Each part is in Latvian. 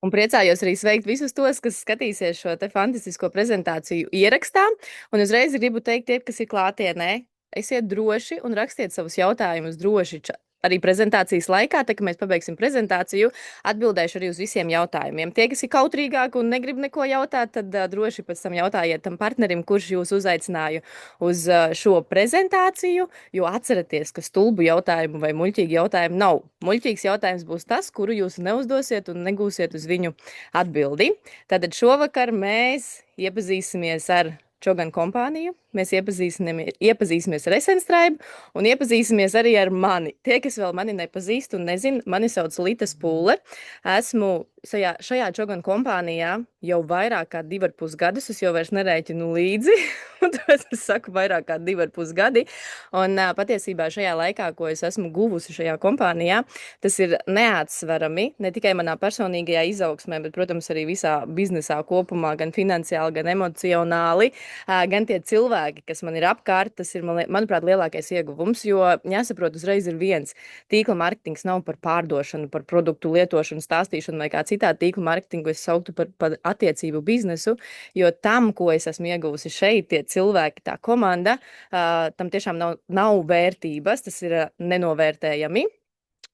Un priecājos arī sveikt visus tos, kas skatīsies šo te fantastisko prezentāciju ierakstā. Un uzreiz gribu teikt tiem, kas ir klātienē, esiet droši un rakstiet savus jautājumus droši. Arī prezentācijas laikā, tā kā mēs pabeigsim prezentāciju, atbildēšu arī uz visiem jautājumiem. Tie, kas ir kautrīgāki un negrib neko jautāt, tad droši pēc tam jautājiet tam partnerim, kurš jūs uzaicināja uz šo prezentāciju, jo atcerieties, ka stulbu jautājumu vai muļķīgu jautājumu nav. Muļķīgs jautājums būs tas, kuru jūs neuzdosiet un negūsiet uz viņu atbildi. Tātad šovakar mēs iepazīsimies ar Čogan kompāniju, mēs iepazīsimies ar Essence Tribe un iepazīsimies arī ar mani. Tie, kas vēl mani nepazīst un nezin, mani sauc Lita Spūle. Esmu šajā Čogan kompānijā jau vairāk kā 2,5 gadus, es jau vairs nerēķinu līdzi, un tāpēc es saku vairāk kā 2,5 gadi. Un patiesībā šajā laikā, ko es esmu guvusi šajā kompānijā, tas ir neatsverami, ne tikai manā personīgajā izaugsmē, bet, protams, arī visā biznesā kopumā, gan finansiāli, gan emocionāli, gan tie cilvēki, kas man ir apkārt, tas ir, manuprāt, lielākais ieguvums, jo jāsaprot uzreiz ir viens. Tīkla mārketings nav par pārdošanu, par produktu lietošanu, stāstīšanu vai kā citādi. Tīkla mārketingu es sauktu par attiecību biznesu, jo tam, ko es esmu ieguvusi šeit, tie cilvēki, tā komanda, tam tiešām nav vērtības, tas ir nenovērtējami.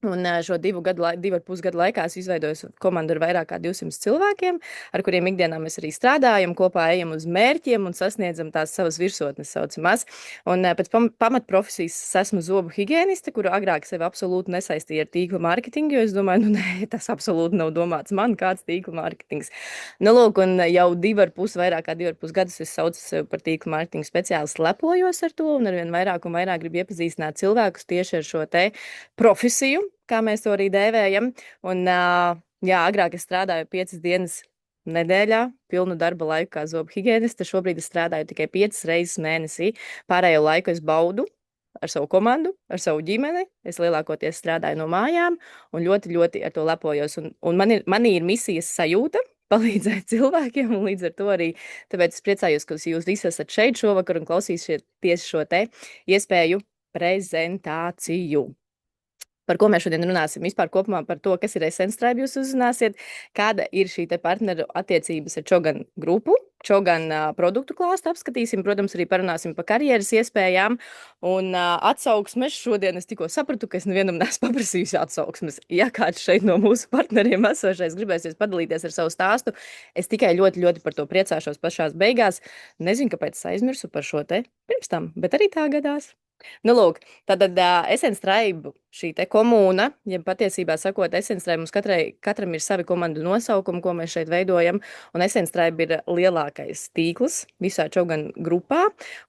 Un šo 2,5 gadu laikā es izveidoju komandu ar vairāk kā 200 cilvēkiem, ar kuriem ikdienā mēs arī strādājam, kopā ejam uz mērķiem un sasniedzam tās savas virsotnes saucamās. Un pēc pamatprofesijas esmu zobu higieniste, kuru agrāk sevi absolūti nesaistīja ar tīkla mārketingu, jo es domāju, nē, tas absolūti nav domāts man, kāds tīkla mārketings. Nu, lūk, un jau vairāk kā 2,5 gadus es saucu sevi par tīkla mārketingu speciālistu, lepojos ar to un arvien vairāk un vairāk gribu iepazīstināt cilvēkus tieši ar šo te profesiju, kā mēs to arī dēvējam. Un, jā, agrāk es strādāju 5 dienas nedēļā, pilnu darba laiku kā zobu higieniste. Šobrīd es strādāju tikai 5 reizes mēnesī. Pārējo laiku es baudu ar savu komandu, ar savu ģimeni. Es lielākoties strādāju no mājām un ļoti, ļoti ar to lepojos. Un man ir misijas sajūta palīdzēt cilvēkiem, un līdz ar to arī tāpēc es priecājos, ka jūs visi esat šeit šovakar un klausīsieties šo te iespēju prezentāciju. Par ko mēs šodien runāsim? Vispār kopumā par to, kas ir Essence Tribe, jūs uzzināsiet, kāda ir šī te partneru attiecības ar Čogan grupu, Čogan produktu klāstu apskatīsim, protams, arī parunāsim par karjeras iespējām un atsauksmes. Šodien es tikko sapratu, ka es nevienam neesmu paprasījusi atsauksmes. Ja kāds šeit no mūsu partneriem esošais gribēsies padalīties ar savu stāstu, es tikai ļoti, ļoti par to priecāšos pašās beigās. Nezinu, kāpēc es aizmirsu par šo te pirms tam, bet arī tā gadās. Nu, lūk, tad Essence Tribe, šī te komūna, ja patiesībā sakot, Essence Tribe mums katram ir savi komandu nosaukumi, ko mēs šeit veidojam, un Essence Tribe ir lielākais tīkls visā Čogan grupā,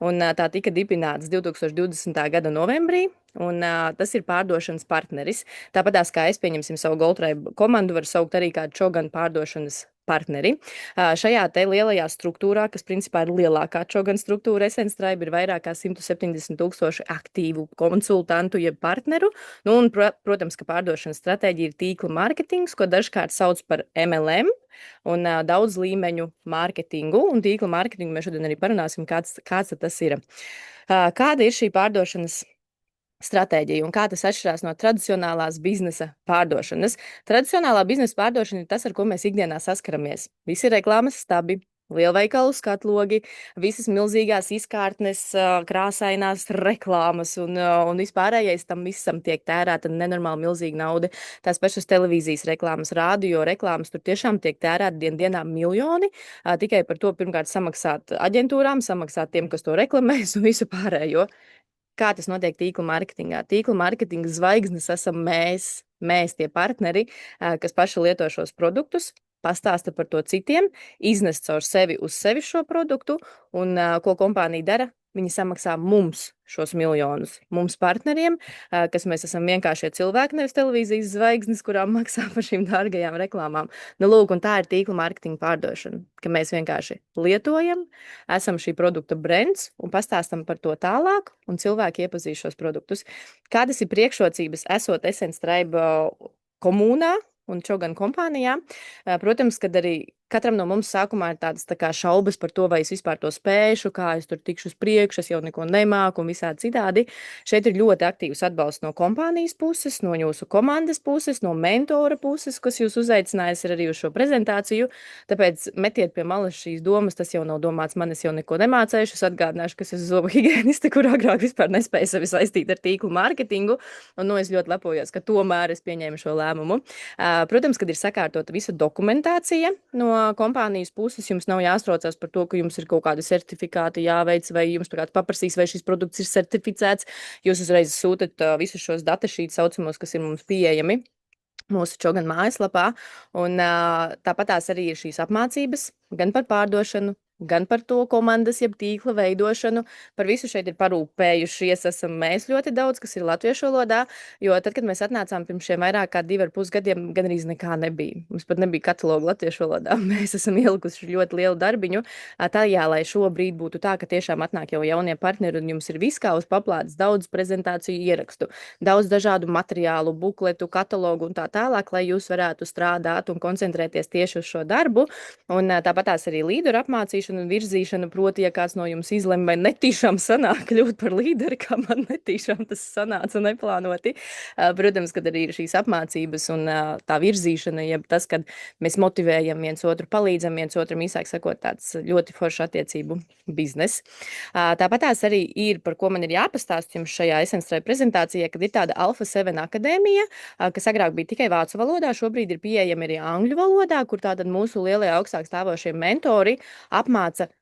un tā tika dibināts 2020. gada novembrī, un tas ir pārdošanas partneris. Tāpatās kā es pieņemsim savu Gold Tribe komandu, var saukt arī kā Čogan pārdošanas partneri. Šajā te lielajā struktūrā, kas principā ir lielākā Čogan struktūra, Essence Tribe ir vairāk kā 170,000 aktīvu konsultantu jeb partneru. Nu, un, protams, ka pārdošanas stratēģija ir tīkla mārketings, ko dažkārt sauc par MLM un daudz līmeņu mārketingu. Un tīkla mārketingu mēs šodien arī parunāsim, kāds tas ir. Kāda ir šī pārdošanas stratēģija un kā tas atšķirās no tradicionālās biznesa pārdošanas. Tradicionālā biznesa pārdošana ir tas, ar ko mēs ikdienā saskaramies. Visi reklāmas stabi, lielveikalu skatlogi, visas milzīgās izkārtnes, krāsainās reklāmas un vispārējais tam visam tiek tērēta nenormāli milzīga nauda. Tās pašas televīzijas reklāmas, rādio reklāmas, tur tiešām tiek tērēta dienā miljoni, tikai par to pirmkārt samaksāt aģentūrām, samaksāt tiem, kas to reklamēs un visu pārējo. Kā tas notiek tīkla mārketingā? Tīkla mārketinga zvaigznes esam mēs tie partneri, kas paši lieto šos produktus, pastāsta par to citiem, iznes caur sevi uz sevi šo produktu, un ko kompānija dara? Viņi samaksā mums šos miljonus, mums partneriem, kas mēs esam vienkāršie cilvēki, nevis televīzijas zvaigznes, kurām maksā par šīm dārgajām reklāmām. Nu, lūk, un tā ir tīkla mārketinga pārdošana, ka mēs vienkārši lietojam, esam šī produkta brands un pastāstam par to tālāk, un cilvēki iepazīst šos produktus. Kādas ir priekšrocības esot Essence Tribe komūnā un Čogan kompānijā? Protams, kad arī Katram no mums sākumā ir tādas tā kā šaubas par to, vai es vispār to spēšu, kā es tur tikšu uz priekšu, es jau neko nemāku un visādi citādi. Šeit ir ļoti aktīvs atbalsts no kompānijas puses, no jūsu komandas puses, no mentora puses, kas jūs uzaicinājis arī uz šo prezentāciju. Tāpēc metiet pie malas šīs domas, tas jau nav domāts, man es jau neko nemācējuši. Es atgādināšu, ka es esmu zobu higieniste, kur agrāk vispār nespēju sevi saistīt ar tīklu mārketingu. Un, es ļoti lepojos, ka tomēr es pieņēmu šo lēmumu. Protams, kad ir sakārtota visa dokumentācija no kompānijas puses, jums nav jāstraucās par to, ka jums ir kaut kādi certifikāti jāveic, vai jums kāds paprasīs, vai šis produkts ir certificēts. Jūs uzreiz sūtat visus šos datašītus saucamos, kas ir mums pieejami mūsu Čogan mājaslapā. Un tāpatās arī ir šīs apmācības gan par pārdošanu, gan par to komandas, jeb tīkla veidošanu. Par visu šeit ir parūpējušies esam mēs ļoti daudz, kas ir latviešu valodā, jo tad, kad mēs atnācām pirms šiem vairāk kā 2,5 gadiem, gan arī nekā nebija. Mums pat nebija katalogu latviešu valodā. Mēs esam ielikuši ļoti lielu darbiņu tajā, lai šobrīd būtu tā, ka tiešām atnāk jau jaunie partneri un jums ir viss kā uz paplātes, daudz prezentāciju ierakstu, daudz dažādu materiālu, bukletu, katalogu un tā tālāk, lai jūs varētu strādāt un koncentrēties tieši uz šo darbu. Un tāpatās arī līderu apmācīšanu un virzīšanu, proti, ja kāds no jums izlem, vai netīšām sanāk kļūt par līderi, kā man netīšām tas sanāca neplānoti. Protams, kad arī ir šīs apmācības un tā virzīšana, jeb tas, kad mēs motivējam viens otru, palīdzam viens otram, īsāk sakot, tāds ļoti foršs attiecību biznes. Tāpatās arī ir, par ko man ir jāpastāst jums šajā Essence Tribe prezentācijā, kad ir tāda Alpha 7 akadēmija, kas agrāk bija tikai vācu valodā, šobrīd ir pieejama arī angļu valodā, kur tātad mūsu lielie augstāk stāvošie mentori apmāca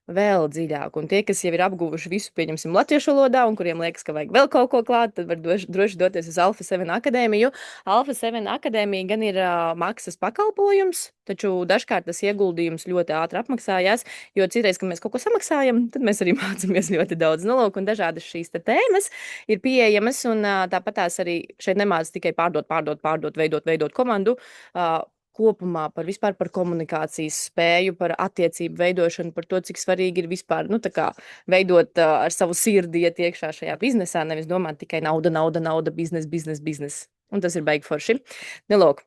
vēl dziļāk. Un tie, kas jau ir apguvuši visu, pieņemsim, latviešu valodā, un kuriem liekas, ka vajag vēl kaut ko klāt, tad var droši doties uz Alpha 7 akadēmiju. Alpha 7 akadēmija gan ir maksas pakalpojums, taču dažkārt tas ieguldījums ļoti ātri apmaksājās, jo citreiz, kad mēs kaut ko samaksājam, tad mēs arī mācāmies ļoti daudz. Nu, lūk, un dažādas šīs tēmas ir pieejamas, un tāpatās arī šeit nemāc tikai pārdot, veidot komandu, kopumā vispār par komunikācijas spēju, par attiecību veidošanu, par to, cik svarīgi ir vispār, veidot ar savu sirdi iet iekšā šajā biznesā, nevis domāt tikai nauda, biznes. Un tas ir baigi forši. Nelūk.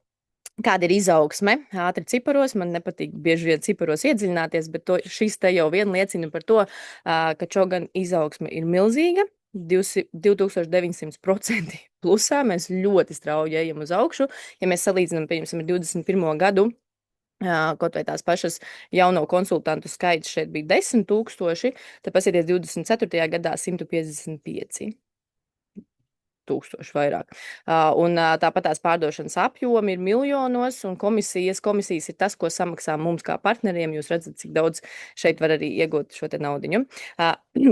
Kāda ir izaugsme? Ātri ciparos, man nepatīk bieži vien ciparos iedziļināties, bet šis te jau vien liecina par to, ka Čogan izaugsme ir milzīga. 2900% plusā, mēs ļoti strauji ejam uz augšu. Ja mēs salīdzinām, pieņemsim, ar 21. gadu, kaut vai tās pašas jauno konsultantu skaits šeit bija 10,000, tad pasieties 24. gadā 155. Tūkstoši vairāk. Un tāpat tās pārdošanas apjomi ir miljonos, un komisijas ir tas, ko samaksā mums kā partneriem. Jūs redzat, cik daudz šeit var arī iegūt šo te naudiņu.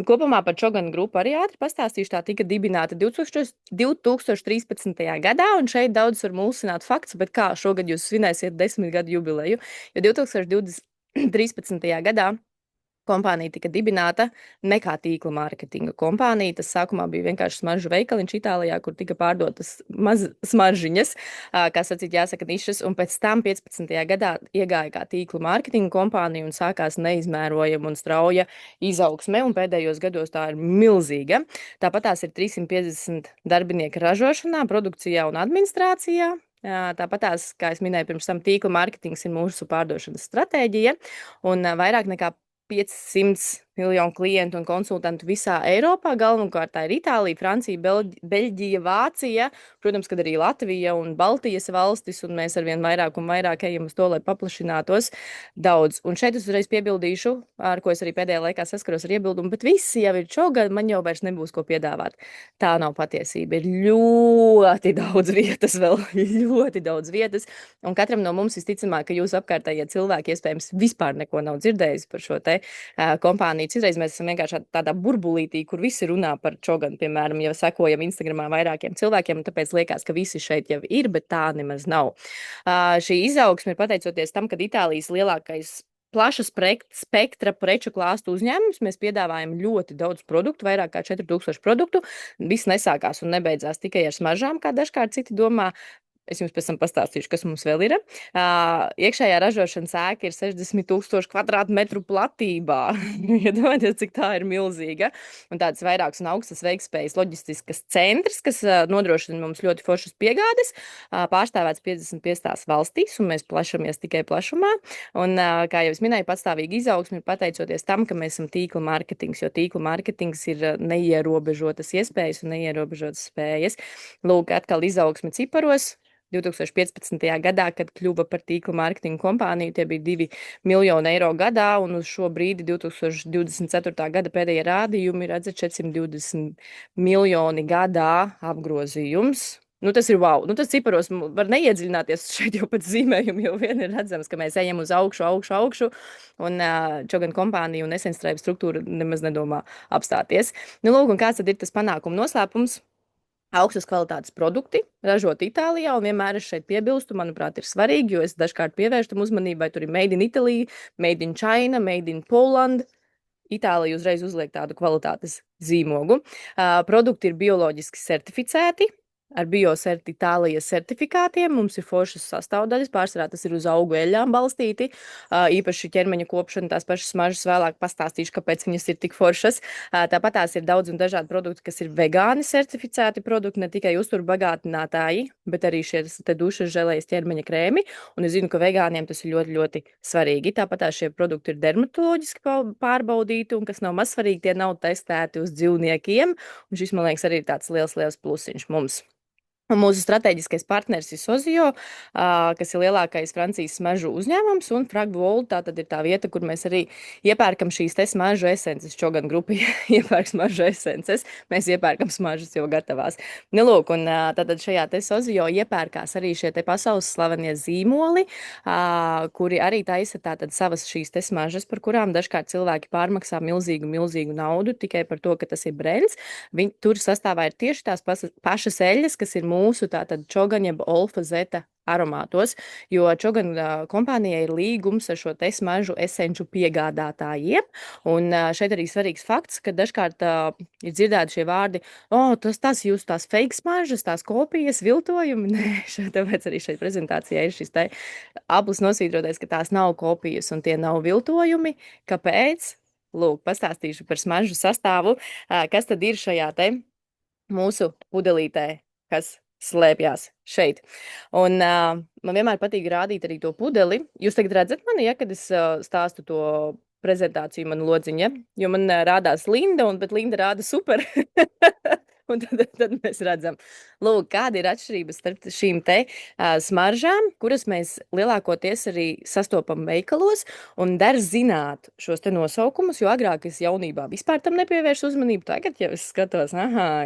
Kopumā par Čogan grupu arī ātri pastāstīšu. Tā tika dibināta 2013. gadā, un šeit daudz var mulsināt fakts, bet kā šogad jūs svinēsiet 10 gadu jubileju, jo 2013. gadā kompānija tika dibināta ne kā tīkla mārketinga kompānija. Tas sākumā bija vienkārši smaržu veikaliņš Itālijā, kur tika pārdotas maz smaržiņas, kā sacīt, jāsaka, nišas, un pēc tam 15. gadā iegāja kā tīkla mārketinga kompānija un sākās neizmērojama un strauja izaugsme, un pēdējos gados tā ir milzīga. Tāpat tās ir 350 darbinieki ražošanā, produkcijā un administrācijā. Tāpat tās, kā es minēju pirms tam, tīkla mārketings ir mūsu pārdošanas stratēģija, un vairāk nekā 500 miljonu klientu un konsultantu visā Eiropā. Galvenokārt tā ir Itālija, Francija, Beļģija, Vācija, protams, kad arī Latvija un Baltijas valstis, un mēs arvien vairāk un vairāk ejam uz to, lai paplašinātos daudz. Un šeit es uzreiz piebildīšu, ar ko es arī pēdējā laikā saskaros ar iebildumu, bet visi jau ir Čogan, man jau vairs nebūs ko piedāvāt. Tā nav patiesība. Ir ļoti daudz vietas vēl, ļoti daudz vietas, un katram no mums visticamāk, ka jūs apkārtējie cilvēki iespējams vispār neko nav dzirdējuši par šo te kompāniju. Citreiz mēs esam vienkārši tādā burbulītī, kur visi runā par Čoganu, piemēram, jau sekojam Instagramā vairākiem cilvēkiem, un tāpēc liekas, ka visi šeit jau ir, bet tā nemaz nav. Šī izaugsme ir pateicoties tam, kad Itālijas lielākais plaša spektra preču klāstu uzņēmums. Mēs piedāvājam ļoti daudz produktu, vairāk kā 4000 produktu. Viss nesākās un nebeidzās tikai ar smaržām, kā dažkārt citi domā. Es jums pēc tam pastāstīšu, kas mums vēl ir. Iekšējā ražošanas ēka ir 60,000 kvadrātmetru platībā. Iedomājieties, cik tā ir milzīga. Un tāds vairākas un augstas veiktspējas loģistiskas centrs, kas nodrošina mums ļoti foršas piegādes, pārstāvēts 55 valstīs, un mēs plašamies tikai plašumā. Un, kā jau es minēju, patstāvīga izaugsme ir pateicoties tam, ka mēs esam tīkla mārketings, jo tīkla mārketings ir neierobežotas iespējas un neierobežotas spējas. Lūk, atkal izaugsme ciparos. 2015. gadā, kad kļuva par tīkla mārketinga kompāniju, tie bija 2 miljoni eiro gadā, un uz šo brīdi 2024. gada pēdējie rādījumi ir 420 miljoni gadā apgrozījums. Nu, tas ir wow. Nu, tas ciparos var neiedziļināties šeit jau pēc zīmējuma, jo vien ir redzams, ka mēs ejam uz augšu, un Čogan kompānija un Essence Tribe struktūra nemaz nedomā apstāties. Nu, lūk, un kāds tad ir tas panākuma noslēpums? Augstas kvalitātes produkti, ražot Itālijā, un vienmēr es šeit piebilstu, manuprāt, ir svarīgi, jo es dažkārt pievērstu tam uzmanību, vai tur ir made in Italy, made in China, made in Poland. Itālija uzreiz uzliek tādu kvalitātes zīmogu. Produkti ir bioloģiski certificēti, ar Itālijas certifikātiem. Mums ir foršas sastāvdaļas, pārsvarā tas ir uz augu eļļām balstīti, īpaši ķermeņa kopšana, tās pašas smaržas, vēlāk pastāstīšu, kāpēc viņas ir tik foršas. Tāpat tās ir daudz un dažādi produkti, kas ir vegāni certificēti produkti, ne tikai uzturbagātinātāji, bet arī šie dušas želejas ķermeņa krēmi, un es zinu, ka vegāniem tas ir ļoti, ļoti svarīgi. Tāpat tās šie produkti ir dermatoloģiski pārbaudīti, un kas nav maz svarīgi, tie nav testēti uz dzīvniekiem, un šis, man liekas, arī ir tāds liels plusiņš mums. Un mūsu strateģiskais partners ir Sozio, kas ir lielākais Francijas smaržu uzņēmums, un Fragvold, tā tad ir tā vieta, kur mēs arī iepērkam šīs te smaržu esences. Čogan grupa iepērk smaržu esences, mēs iepērkam smaržas jau gatavās. Nu, lūk, un tātad šajā te Sozio iepērkās arī šie te pasaules slavenie zīmoli, kuri arī taisa tātad savas šīs te smaržas, par kurām dažkārt cilvēki pārmaksā milzīgu naudu tikai par to, ka tas ir brends. Tur sastāvā ir tieši tās pašas eļļas, kas ir mūsu tātad Čogan jeb Olfa Zeta aromātos, jo Čogan kompānijai ir līgums ar šo te smaržu esenču piegādātājiem, un šeit arī svarīgs fakts, ka dažkārt ir dzirdēti šie vārdi, tas jūs tās fake smaržas, tās kopijas, viltojumi, nē, tāpēc arī šeit prezentācijā ir šis te aplis nosvītrotais, ka tās nav kopijas un tie nav viltojumi. Kāpēc? Lūk, pastāstīšu par smaržu sastāvu, kas tad ir šajā te mūsu pudelītē, kas slēpjās šeit. Un man vienmēr patīk rādīt arī to pudeli. Jūs tagad redzat mani, ja, kad es stāstu to prezentāciju manu lodziņu, ja? Jo man rādās Linda, bet Linda rāda super. Un tad mēs redzam, lūk, kāda ir atšķirība starp šīm te smaržām, kuras mēs lielākoties arī sastopam veikalos, un der zināt šos te nosaukumus, jo agrāk es jaunībā vispār tam nepievēršu uzmanību. Tagad jau es skatos,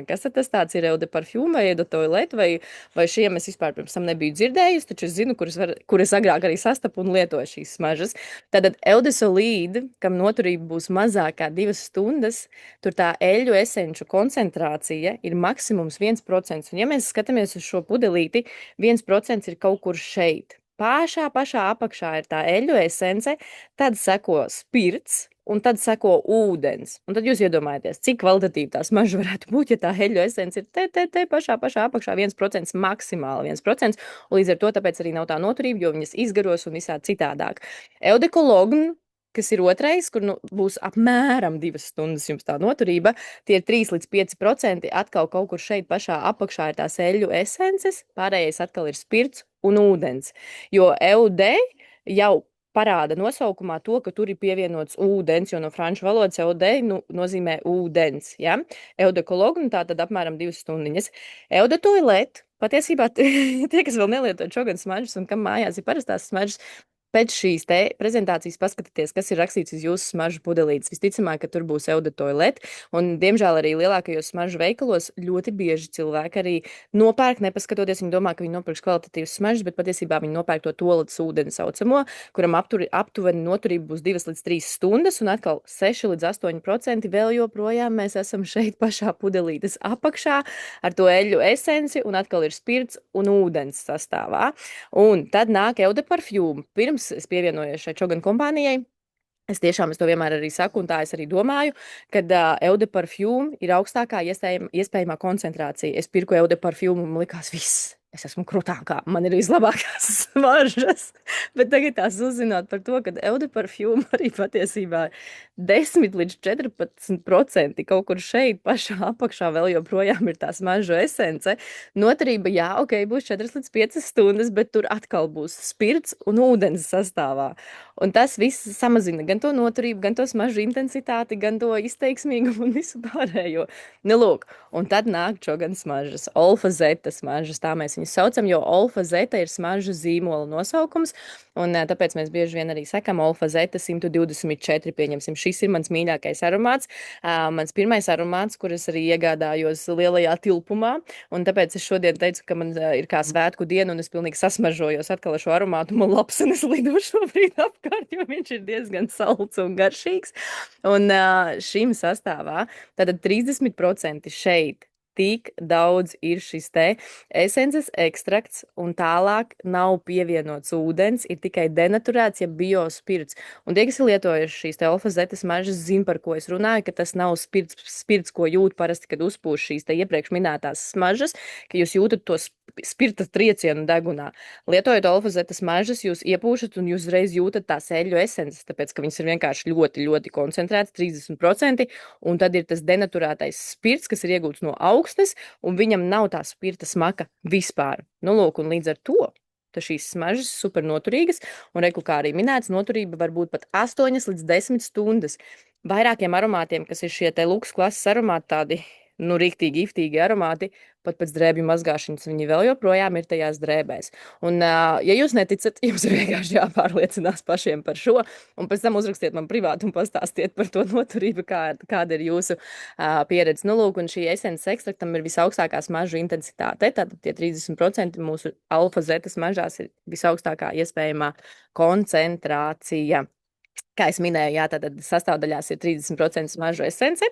kas tad tas tāds ir, Eau de Parfum vai Eau de Toilette, vai šiem es vispār pirms tam nebiju dzirdējusi, taču es zinu, kuras agrāk arī sastapu un lietoju šīs smaržas. Tātad Eau de Solide, kam noturība būs mazāk kā 2 stundas, tur tā eļļu esenču koncentrācija ir maksimums 1%. Un ja mēs skatāmies uz šo pudelīti, 1% ir kaut kur šeit. Pašā apakšā ir tā eļļu esence, tad seko spirts, un tad seko ūdens. Un tad jūs iedomājaties, cik kvalitatīva tā smarža varētu būt, ja tā eļļu esence ir te pašā apakšā 1%, maksimāli 1%, un līdz ar to tāpēc arī nav tā noturība, jo viņas izgaros un visādi citādāk. Eau de Cologne, kas ir otrais, kur būs apmēram 2 stundas jums tā noturība, tie ir 3 līdz 5%, atkal kaut kur šeit pašā apakšā ir tās eļļu esences, pārējais atkal ir spirts un ūdens, jo EUD jau parāda nosaukumā to, ka tur ir pievienots ūdens, jo no franču valodas EUD nozīmē ūdens, ja? Eau de Cologne, tā tad apmēram 2 stundiņas. Eau de Toilette, patiesībā tie, kas vēl nelieto Čogan smaržas un kam mājās ir parastās smaržas, pēc šīs te prezentācijas paskatieties, kas ir rakstīts uz jūsu smaržu pudelītes. Visticamāk, ka tur būs Eau de Toilette, un diemžēl arī lielākajos smaržu veikalos ļoti bieži cilvēki arī nopērk, nepaskatoties, viņi domā, ka viņi nopirks kvalitatīvas smaržas, bet patiesībā viņi nopērk to toaletes ūdeni saucamo, kuram aptuveni noturība būs 2 līdz 3 stundas, un atkal 6 līdz 8% vēl joprojām mēs esam šeit pašā pudelītes apakšā ar to eļļu esenci, un atkal ir spirts un ūdens sastāvā. Un tad nāk Eau de Parfum. Pirms es pievienojos šai Čogan kompānijai, es to vienmēr arī saku, un tā es arī domāju, kad Eau de Parfum ir augstākā iespējamā koncentrācija. Es pirku Eau de Parfum, un man likās viss. es esmu krūtākā, man ir vislabākās smaržas. Bet tagad tās uzzināt par to, ka Eau de Parfum arī patiesībā 10 līdz 14% kaut kur šeit pašā apakšā vēl joprojām ir tā smaržu esence. Noturība, jā, ok, būs 4 līdz 5 stundas, bet tur atkal būs spirts un ūdens sastāvā. Un tas viss samazina gan to noturību, gan to smaržu intensitāti, gan to izteiksmīgumu un visu pārējo. Nu, lūk, un tad nāk čogan smaržas, olfazeta smaržas, tā mēs viņus saucam, jo olfazeta ir smaržu zīmola nosaukums, un tāpēc mēs bieži vien arī sakam olfazeta 124, pieņemsim, šis ir mans mīļākais aromāts, mans pirmais aromāts, kur es arī iegādājos lielajā tilpumā, un tāpēc es šodien teicu, ka man ir kā svētku diena, un es pilnīgi sasmažojos atkal ar šo aromātu, man labs, un es lidu šobrīd apkārt, jo viņš ir diezgan salds un garšīgs, un šim sastāvā tātad 30% šeit tik daudz ir šis te esences ekstrakts, un tālāk nav pievienots ūdens, ir tikai denaturēts, ja biospirts. Un tie, kas ir lietojuši šīs te olfazetes maržas, zina, par ko es runāju, ka tas nav spirts, ko jūt parasti, kad uzpūš šīs te iepriekš minētās smaržas, ka jūs jūtat to spirta triecienu degunā. Lietojot olfazetes maržas, jūs iepūšat un jūs uzreiz jūtat tās eļļu esences, tāpēc, ka viņas ir vienkārši ļoti, ļoti koncentrētas, 30%, un tad ir tas denaturētais spirts, kas ir iegūts no augsnes, un viņam nav tā spirta smaka vispār. Nu, lūk, un līdz ar to šīs smaržas super noturīgas, un reku, kā arī minēts, noturība var būt pat 8 līdz 10 stundas. Vairākiem aromātiem, kas ir šie te luks klases aromāti, tādi, nu, riktīgi, iftīgi aromāti, pat pēc drēbju mazgāšanas viņi vēl joprojām ir tajās drēbēs. Un, ja jūs neticat, jums ir vienkārši jāpārliecinās pašiem par šo, un pēc tam uzrakstiet man privāti un pastāstiet par to noturību, kāda ir jūsu pieredze. Nu, lūk, un šī esences ekstraktam ir visaugstākā smaržu intensitāte, tātad tie 30% mūsu alfa-zetas mažās ir visaugstākā iespējamā koncentrācija. Kā es minēju, jā, tātad sastāvdaļās ir 30% smaržu esence,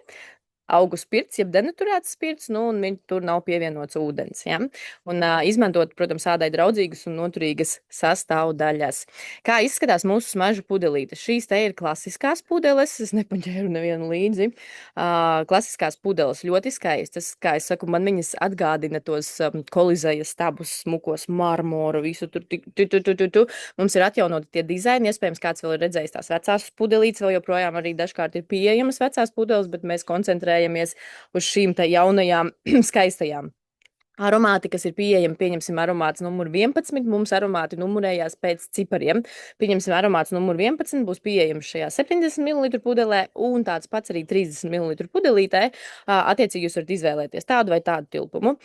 augu spirts, jeb denaturēts spirts, nu, un viņš tur nav pievienots ūdens, ja? Un izmantot, protams, ādai draudzīgas un noturīgas sastāvdaļas. Kā izskatās mūsu smaržu pudelītes? Šīs te ir klasiskās pudeles, es nepaņēru nevienu līdzi. Klasiskās pudeles ļoti skaistas, kā es saku, man viņas atgādina tos kolizējas stabus, smukos marmoru, visu tur. Mums ir atjaunoti tie dizaini, iespējams, kāds vēl ir redzējis tās vecās pudelītes, vēl joprojām arī dažkārt ir pieejamas vecās pudeles, bet mēs koncentrējamies uz šīm te jaunajām skaistajām. Aromāti, kas ir pieejami, pieņemsim aromāts numur 11, mums aromāti numurējās pēc cipariem. Pieņemsim aromāts numur 11, būs pieejams šajā 70 ml pudelē un tāds pats arī 30 ml pudelītē. Attiecīgi jūs varat izvēlēties tādu vai tādu tilpumu.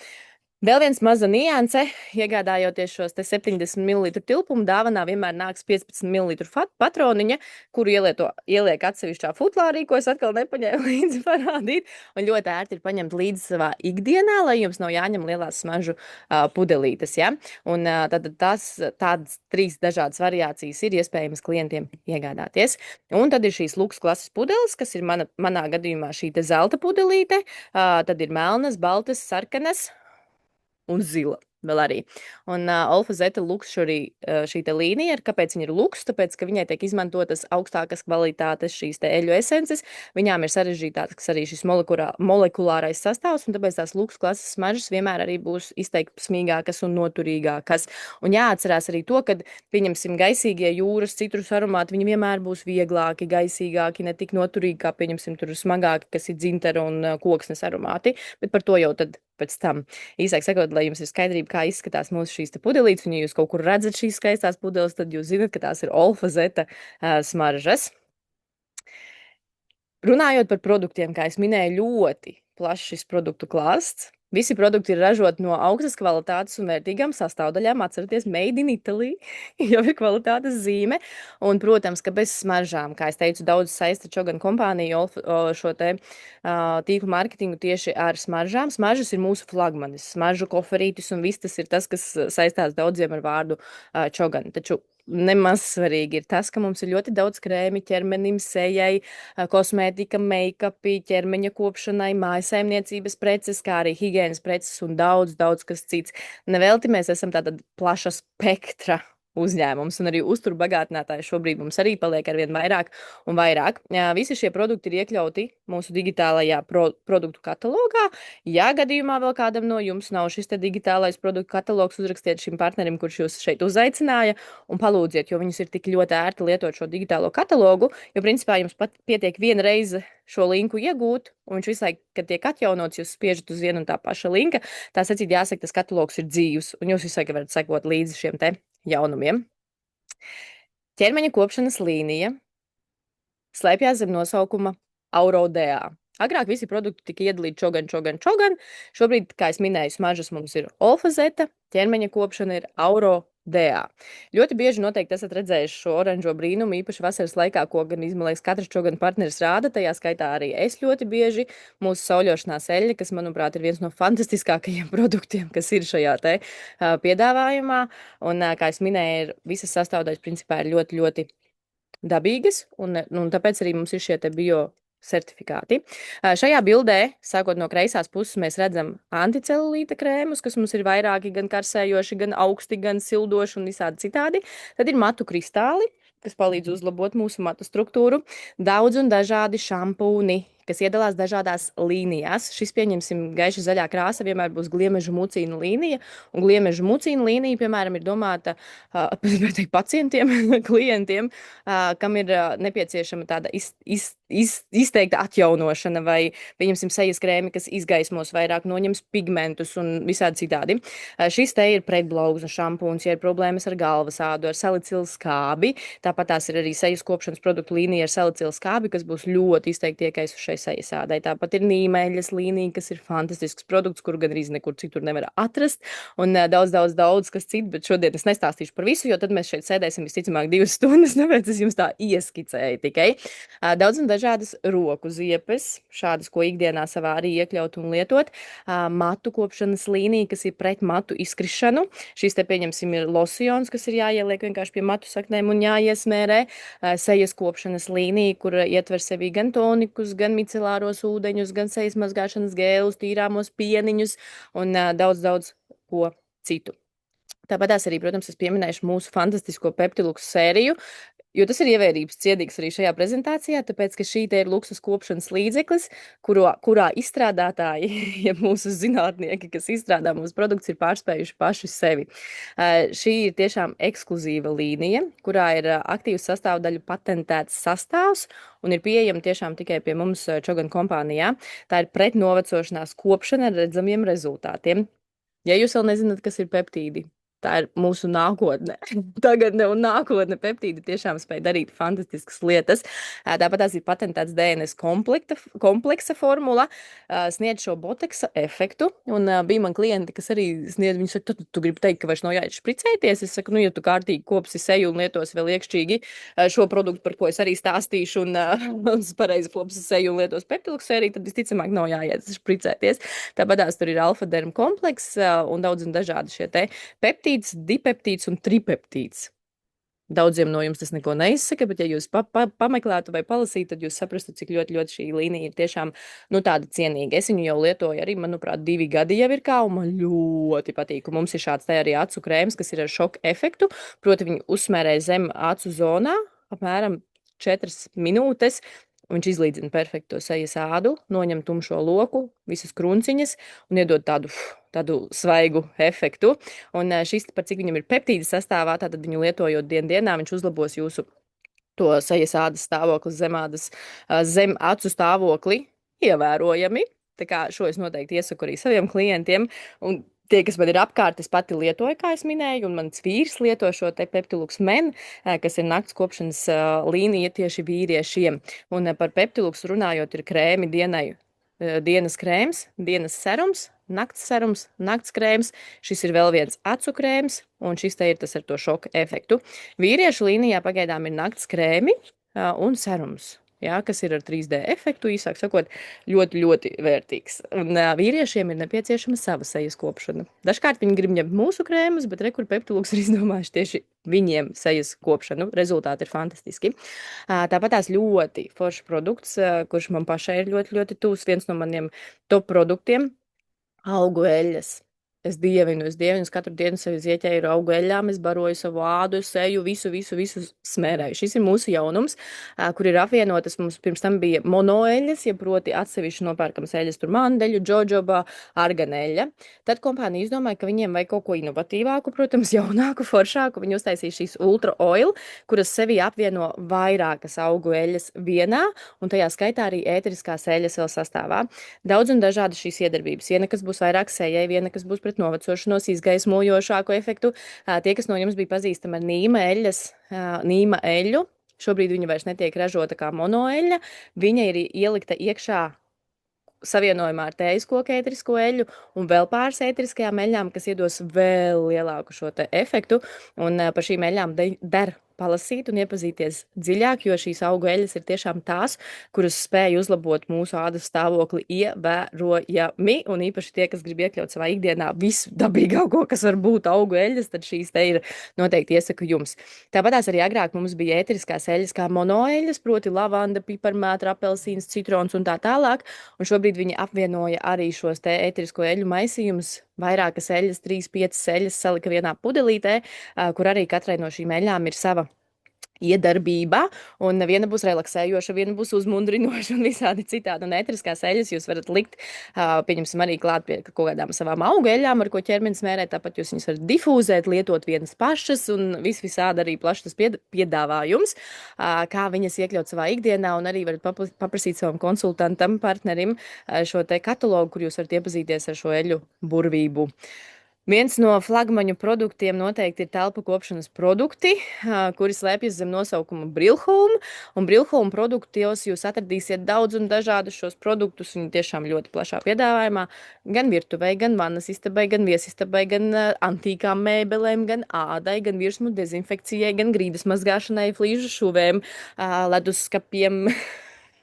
Vēl viens maza nianse, iegādājoties šos te 70 ml tilpumu, dāvanā vienmēr nāks 15 ml patroniņa, kuru ieliek atsevišķā futlārī, ko es atkal nepaņēmu līdzi parādīt, un ļoti ērti ir paņemt līdzi savā ikdienā, lai jums nav jāņem lielās smaržu pudelītes, ja? Un tad tādas 3 dažādas variācijas ir iespējams klientiem iegādāties. Un tad ir šīs luks klases pudeles, kas ir manā gadījumā šī te zelta pudelīte, tad ir melnas, baltas, sarkanas, un zila vēl arī. Un olfazeta luks šī te līnija, kāpēc viņa ir luks? Tāpēc, ka viņai tiek izmantotas augstākas kvalitātes šīs te eļu esences, viņām ir sarežģītāks arī šis molekulārais sastāvs, un tāpēc tās luks klases smaržas vienmēr arī būs izteiksmīgākas un noturīgākas. Un jāatcerās arī to, ka, pieņemsim, gaisīgie jūras citrus aromāti, viņi vienmēr būs vieglāki, gaisīgāki, ne tik noturīgi, kā, pieņemsim, tur smagāki, kas ir dzintara un koksnes aromāti, bet par to jau tad pēc tam. Īsāk sakot, lai jums ir skaidrība, kā izskatās mūsu šīs te pudelītes, un ja jūs kaut kur redzat šīs skaistās pudeles, tad jūs zinat, ka tās ir olfazeta smaržas. Runājot par produktiem, kā es minēju, ļoti plašs šis produktu klāsts. Visi produkti ir ražoti no augstas kvalitātes un vērtīgām sastāvdaļām. Atcerieties, made in Italy, jau ir kvalitātes zīme. Un, protams, ka bez smaržām, kā es teicu, daudz saista Čogan kompāniju šo te tīklu mārketingu tieši ar smaržām. Smaržas ir mūsu flagmanis, smaržu koferītis, un viss tas ir tas, kas saistās daudziem ar vārdu Čogan. Taču nemaz svarīgi ir tas, ka mums ir ļoti daudz krēmi ķermenim, sejai, kosmētika, make-upi, ķermeņa kopšanai, mājasaimniecības preces, kā arī higienas preces un daudz kas cits. Nevelti mēs esam tāda plaša spektra uzņēmums, un arī uzturbagātinātāji šobrīd mums arī paliek arvien vairāk un vairāk. Visi šie produkti ir iekļauti mūsu digitālajā produktu katalogā. Ja gadījumā vēl kādam no jums nav šis te digitālais produktu katalogs, uzrakstiet šim partnerim, kurš jūs šeit uzaicināja, un palūdziet, jo viņus ir tik ļoti ērti lietot šo digitālo katalogu, jo principā jums pat pietiek viena reize šo linku iegūt, un viņš visu laiku, kad tiek atjaunots, jūs spiežat uz vienu un tā paša linka. Tā sacīt, jāsaka, tas katalogs ir dzīvs, un jūs visu laiku varat sekot līdzi šiem te jaunumiem. Ķermeņa kopšanas līnija slēpjas zem nosaukuma Aurodea. Agrāk visi produkti tika iedalīti čogan. Šobrīd, kā es minēju, smaržas mums ir olfazeta, ķermeņa kopšana ir Aurodea. Ļoti bieži noteikti esat redzējuši šo oranžo brīnumu, īpaši vasaras laikā, ko gan izmalēs katrs čogan partneris rāda, tajā skaitā arī es ļoti bieži. Mūsu sauļošanās eļļa, kas, manuprāt, ir viens no fantastiskākajiem produktiem, kas ir šajā te piedāvājumā. Un, kā es minēju, ir visas sastāvdaļas principā ir ļoti, ļoti dabīgas, un tāpēc arī mums ir šie te bio certifikāti. Šajā bildē, sākot no kreisās puses, mēs redzam anticelulīta krēmus, kas mums ir vairāki, gan karsējoši, gan augsti, gan sildoši un visādi citādi. Tad ir matu kristāli, kas palīdz uzlabot mūsu matu struktūru, daudz un dažādi šampūni, kas iedalās dažādās līnijās. Šis, pieņemsim, gaiši zaļā krāsa vienmēr būs gliemežu mucīnu līnija, un gliemežu mucīnu līnija, piemēram, ir domāta pacientiem, klientiem, kam ir nepieciešama tāda izteikta atjaunošana, vai, pieņemsim, sejas krēmi, kas izgaismos vairāk, noņems pigmentus un visādi citādi. Šis te ir pretblauza šampūns, ja ir problēmas ar galvas ādu, ar salicilu skābi. Tāpat tās ir arī sejas kopšanas produktu līnija ar salicilu skābi, kas būs ļoti izteikti iekaisušai sejas ādai. Tāpat ir nīmeļas līnija, kas ir fantastisks produkts, kuru gandrīz nekur citur nevar atrast, un daudz kas cits, bet šodien es nestāstīšu par visu, jo tad mēs šeit sēdēsim visticamāk 2 stundas, tāpēc es jums tā ieskicēju tikai. Daudz un dažādas roku ziepes, šādas, ko ikdienā savā arī iekļaut un lietot. Matu kopšanas līnija, kas ir pret matu izkrišanu. Šīs te, pieņemsim, ir losjons, kas ir jāieliek vienkārši pie matu saknēm un jāiesmērē. Sejas kopšanas līnija, kur ietver sevī gan tonikus, gan micelāros ūdeņus, gan sejas mazgāšanas gēlus, tīrāmos pieniņus un daudz ko citu. Tāpat arī, protams, es pieminēšu mūsu fantastisko Peptilux sēriju, jo tas ir ievērības ciedīgs arī šajā prezentācijā, tāpēc, ka šī te ir luksus kopšanas līdzeklis, kurā izstrādātāji, ja mūsu zinātnieki, kas izstrādā mūsu produktus, ir pārspējuši paši sevi. Šī ir tiešām ekskluzīva līnija, kurā ir aktīvs sastāvdaļu patentēts sastāvs un ir pieejama tiešām tikai pie mums Čogan kompānijā. Tā ir pretnovecošanās kopšana ar redzamiem rezultātiem. Ja jūs vēl nezināt, kas ir peptīdi, tā ir mūsu nākotne. Tagadne un nākotne peptīdi tiešām spēj darīt fantastiskas lietas. Tāpat tās ir patentēts DNS kompleksa formula, sniedz šo boteksa efektu. Un bija man klienti, kas arī sniedz, viņi saka, tu gribi teikt, ka vairs nav jāiet špricēties. Es saku, ja tu kārtīgi kopsi seju un lietos vēl iekšķīgi šo produktu, par ko es arī stāstīšu, un pareizi kopsi seju un lietos Peptilux sēriju, tad visticamāk nav jāiet špricēties. Tāpat tās tur ir alfa-derm kompleks un daudz un dažādi šie te peptīdi, dipeptīds un tripeptīds. Daudziem no jums tas neko neizsaka, bet ja jūs pameklētu vai palasītu, tad jūs saprastu, cik ļoti šī līnija ir tiešām tāda cienīga. Es viņu jau lietoju arī, manuprāt, 2 gadi jau ir kā, un man ļoti patīk. Un mums ir šāds te arī acu krēms, kas ir ar šoku efektu, proti viņu uzsmērē zem acu zonā, apmēram 4 minūtes. Viņš izlīdzina perfekto sejas ādu, noņem tumšo loku, visas krunciņas un iedod tādu svaigu efektu. Un šis, par cik viņam ir peptīdi sastāvā, tātad viņu lietojot dienā, viņš uzlabos jūsu to sejas ādas stāvokli, zem acu stāvokli ievērojami. Tā kā šo es noteikti iesaku arī saviem klientiem. Un tie, kas man ir apkārt, es pati lietoju, kā es minēju, un mans vīrs lieto šo te Peptilux Men, kas ir nakts kopšanas līnija tieši vīriešiem. Un par Peptilux runājot, ir krēmi dienai. Dienas krēms, dienas serums, nakts serums, nakts krēms. Šis ir vēl viens acu krēms, un šis te ir tas ar to šoka efektu. Vīriešu līnijā pagaidām ir nakts krēmi un serums. Jā, kas ir ar 3D efektu, īsāk sakot, ļoti vērtīgs. Un vīriešiem ir nepieciešama sava sejas kopšana. Dažkārt viņi grib ņemt mūsu krēmus, bet kur Peptilux ir izdomājuši tieši viņiem sejas kopšanu. Rezultāti ir fantastiski. Tāpat tās ļoti foršs produkts, kurš man pašai ir ļoti tūs, viens no maniem top produktiem - augu eļļas. Es dievinu, es katru dienu sevi zieķēju ar augu eļļām, es baroju savu ādu, seju, visu smērēju. Šis ir mūsu jaunums, kur ir apvienotas. Mums pirms tam bija monoeļas, ja proti atsevišķi nopērkams eļas, tur mandeļu, džojoba, arganeļa. Tad kompānija izdomāja, ka viņiem vajag kaut ko inovatīvāku, protams, jaunāku, foršāku. Viņi uztaisīja šīs ultra oil, kuras sevi apvieno vairākas augu eļas vienā, un tajā skaitā arī ēteriskās eļas vēl sastāvā. Daudz un dažādi šīs iedarbības. Viena, kas būs vairāk sējai, viena, kas būs pret novecošanos, izgaismojošāku efektu. Tie, kas no jums bija pazīstami ar nīma eļļu, šobrīd viņa vairs netiek ražota kā monoeļļa. Viņa ir ielikta iekšā savienojumā ar tējas koku ēterisko eļļu un vēl pāris ēteriskajām eļļām, kas iedos vēl lielāku šo te efektu. Un par šīm eļļām der palasīt un iepazīties dziļāk, jo šīs augu eļļas ir tiešām tās, kuras spēj uzlabot mūsu ādas stāvokli ievērojami, un īpaši tie, kas grib iekļaut savā ikdienā visu dabīgāko, kas var būt augu eļļas, tad šīs te ir noteikti iesaku jums. Tāpatās arī agrāk mums bija ēteriskās eļļas kā monoeļļas, proti lavanda, piparmētra, apelsīns, citrons un tā tālāk, un šobrīd viņi apvienoja arī šos te ēterisko eļļu maisījumus, vairākas eļļas, 3-5 eļļas salika vienā pudelītē, kur arī katrai no šīm eļļām ir sava iedarbība, un viena būs relaksējoša, viena būs uzmundrinoša un visādi citādi. Un ēteriskās eļļas jūs varat likt, pieņemsim, arī klāt pie kaut kādām savām augu eļļām, ar ko ķermenis mērē, tāpat jūs viņus varat difūzēt, lietot vienas pašas, un visādi arī plašs tas piedāvājums, kā viņas iekļaut savā ikdienā, un arī varat paprasīt savam konsultantam, partnerim šo te katalogu, kur jūs varat iepazīties ar šo eļļu burvību. Viens no flagmaņu produktiem noteikti ir telpu kopšanas produkti, kuri slēpjas zem nosaukuma Brillhome. Un Brillhome produktos jūs atradīsiet daudz un dažādus šos produktus. Viņi tiešām ļoti plašā piedāvājumā. Gan virtuvei, gan vannas istabai, gan viesistabai, gan antīkām mēbelēm, gan ādai, gan virsmu dezinfekcijai, gan grīdas mazgāšanai, flīžu šuvēm, leduskapiem,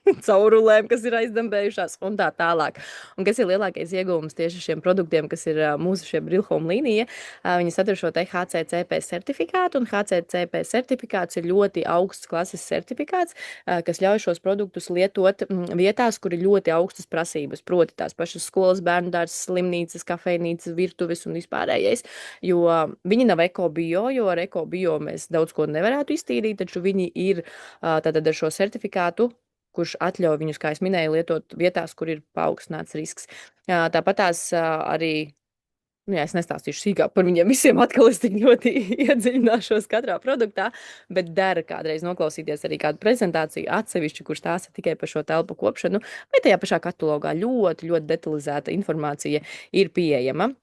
caurulēm, kas ir aizdambējušās un tā tālāk. Un kas ir lielākais ieguvums tieši šiem produktiem, kas ir mūsu šie Brillhome līnija, viņi satur šo te HCCP certifikātu, un HCCP certifikāts ir ļoti augsts klases certifikāts, kas ļauj šos produktus lietot vietās, kur ir ļoti augstas prasības, proti tās pašas skolas, bērndārs, slimnīcas, kafejnīcas, virtuves un vispārējais, jo viņi nav ekobio, jo ar ekobio mēs daudz ko nevarētu iztīrīt, taču viņi ir tātad ar šo certifikātu, kurš atļauj viņus, kā es minēju, lietot vietās, kur ir paaugstināts risks. Tāpat tās arī, es nestāstīšu sīkāk par viņiem visiem, atkal es tik ļoti iedziļināšos katrā produktā, bet dara kādreiz noklausīties arī kādu prezentāciju atsevišķi, kurš stāsta tikai par šo telpu kopšanu, vai tajā pašā katalogā ļoti detalizēta informācija ir pieejama.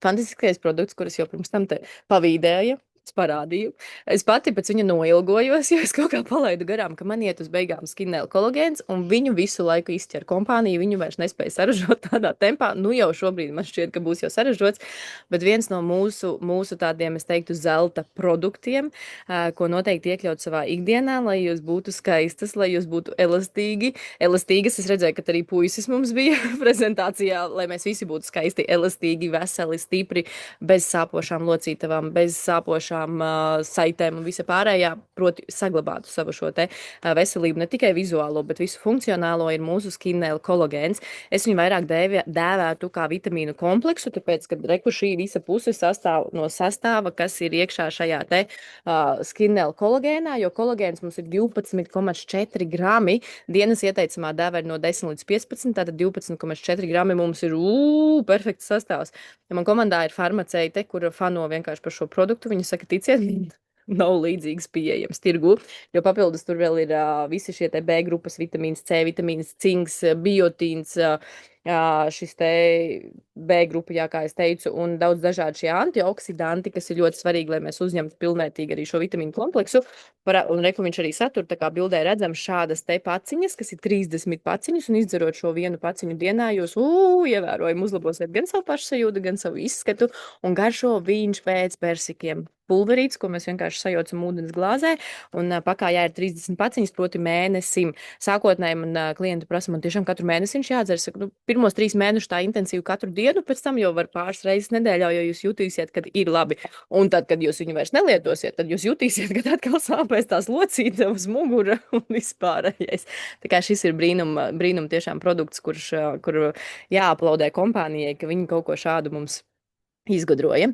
Fantastiskais produkts, kurus jau pirms tam te pavīdēja, parādīju. Es pati pēc viņa noilgojos, jo es kaut kā palaidu garām, ka man iet uz beigām Skinnel kolagēns, un viņu visu laiku izķer kompānija, viņu vairs nespēja saražot tādā tempā. Nu jau šobrīd man šķiet, ka būs jau saražots, bet viens no mūsu tādiem, es teiktu, zelta produktiem, ko noteikti iekļaut savā ikdienā, lai jūs būtu skaistas, lai jūs būtu elastīgas. Es redzēju, ka arī puisis mums bija prezentācijā, lai mēs visi būtu skaisti, elastīgi, veseli, stipri, bez sāpošām locītavām, bez sāpošām saitēm un visa pārējā, proti saglabātu savu šo te veselību, ne tikai vizuālo, bet visu funkcionālo, ir mūsu Skinnel kolagēns. Es viņu vairāk dēvētu kā vitamīnu kompleksu, tāpēc, ka reku šī visa puse sastāv no sastāva, kas ir iekšā šajā te Skinnel kolagēnā, jo kolagēns mums ir 12,4 grami, dienas ieteicamā dēva ir no 10 līdz 15, tātad 12,4 grami mums ir perfekts sastāvs. Ja man komandā ir farmaceite, kura fano vienkārši par šo produktu, viņa saka, ticiet, nav līdzīgs pieejams tirgu, jo papildus tur vēl ir visi šie te B grupas vitamīns C, vitamīns cinks, biotīns, šis te B grupa, jā, kā es teicu, un daudz dažādi šie antioksidanti, kas ir ļoti svarīgi, lai mēs uzņemtu pilnvērtīgi arī šo vitamīnu kompleksu. Un reku viņš arī satur, tā kā bildē redzam šādas te paciņas, kas ir 30 paciņas, un izdzerot šo vienu paciņu dienā, jūs ievērojami uzlabosiet gan savu pašsajūtu, gan savu izskatu, un garšo viņš pēc persikiem. Pulverīts, ko mēs vienkārši sajaucam ūdens glāzē, un pakājā ir 30 paciņas, proti mēnesim. Sākotnēji man klienti prasa, man tiešām katru mēnesi viņš jādzer. Saku, pirmos 3 mēnešus tā intensīvi katru dienu, pēc tam jau var pāris reizes nedēļā, jo jūs jutīsiet, kad ir labi. Un tad, kad jūs viņu vairs nelietosiet, tad jūs jutīsiet, kad atkal sāpēs tās locītavas, mugura un vispārējais. Tā kā šis ir brīnum tiešām produkts, kur jāaplaudē kompānijai, ka viņi kaut ko šādu mums izgudroja.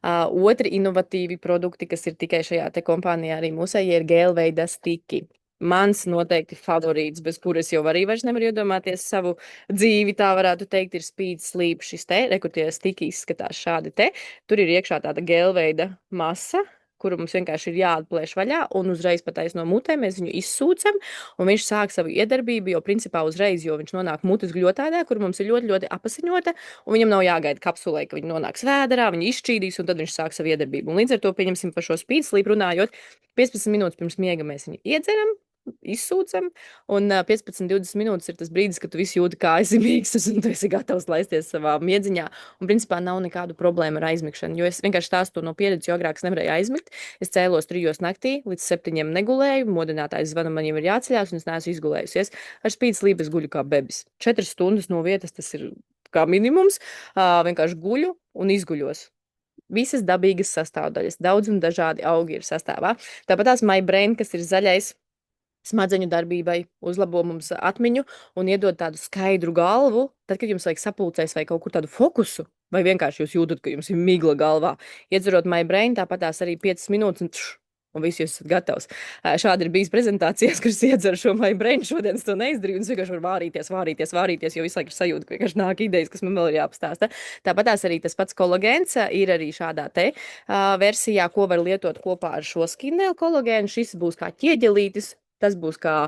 Otri inovatīvi produkti, kas ir tikai šajā te kompānijā arī mūsējie, ir gēlveida stiki. Mans noteikti favorīts, bez kuras jau arī vairs nevar iedomāties savu dzīvi, tā varētu teikt, ir Speed Sleep. Šis te, rekurtie stiki izskatās šādi te. Tur ir iekšā tāda gēlveida masa, kuru mums vienkārši ir jāatplēš vaļā, un uzreiz patais no mutē mēs viņu izsūcam, un viņš sāk savu iedarbību, jo principā uzreiz, jo viņš nonāk mutes gļotādē, kur mums ir ļoti, ļoti apasiņota, un viņam nav jāgaida kapsulē, ka viņi nonāks vēderā, viņi izšķīdīs, un tad viņš sāk savu iedarbību. Un līdz ar to, pieņemsim par šo Speed Sleep runājot, 15 minūtes pirms miega mēs viņu iedzeram, izsūcam, un 15-20 minūtes ir tas brīdis, kad tu visi jūti, kā esi mīkstas, un tu esi gatavs laisties savā miedziņā, un principā nav nekādu problēmu ar aizmigšanu, jo es vienkārši stāstu to no pieredzes, jo agrāk es nevarēju aizmigt. Es cēlos 3 naktī, līdz 7 negulēju, modinātājs zvana, man jau ir jāceļās, un es neesmu izgulējusies. Ar Speed Sleep es guļu kā bebis. 4 stundas no vietas tas ir kā minimums, vienkārši guļu un izguļos. Visas dabīgas sastāvdaļas, daudz un dažādi augi ir sastāvā. Tāpat tās My Brain, kas ir zaļais, smadzeņu darbībai, uzlabo mums atmiņu un iedod tādu skaidru galvu, tad, kad jums vajag sapulcēs vai kaut kur tādu fokusu, vai vienkārši jūs jūtat, ka jums ir migla galvā. Iedzerot My Brain, tāpat tās arī 5 minūtes un visi jūs esat gatavs. Šādi ir bijis prezentācijas, kuras iedzer šo My Brain. Šodien es to neizdarīju, un es vienkārši varu vārīties, jo visu laiku ir sajūta, ka vienkārši nāk idejas, kas man vēl ir jāapstāsta. Tāpat tās arī tas pats kolagēns ir arī šādā te versijā, ko var lietot kopā ar šo Skinnel kolagēnu. Šis būs kā ķieģelītis. Tas būs kā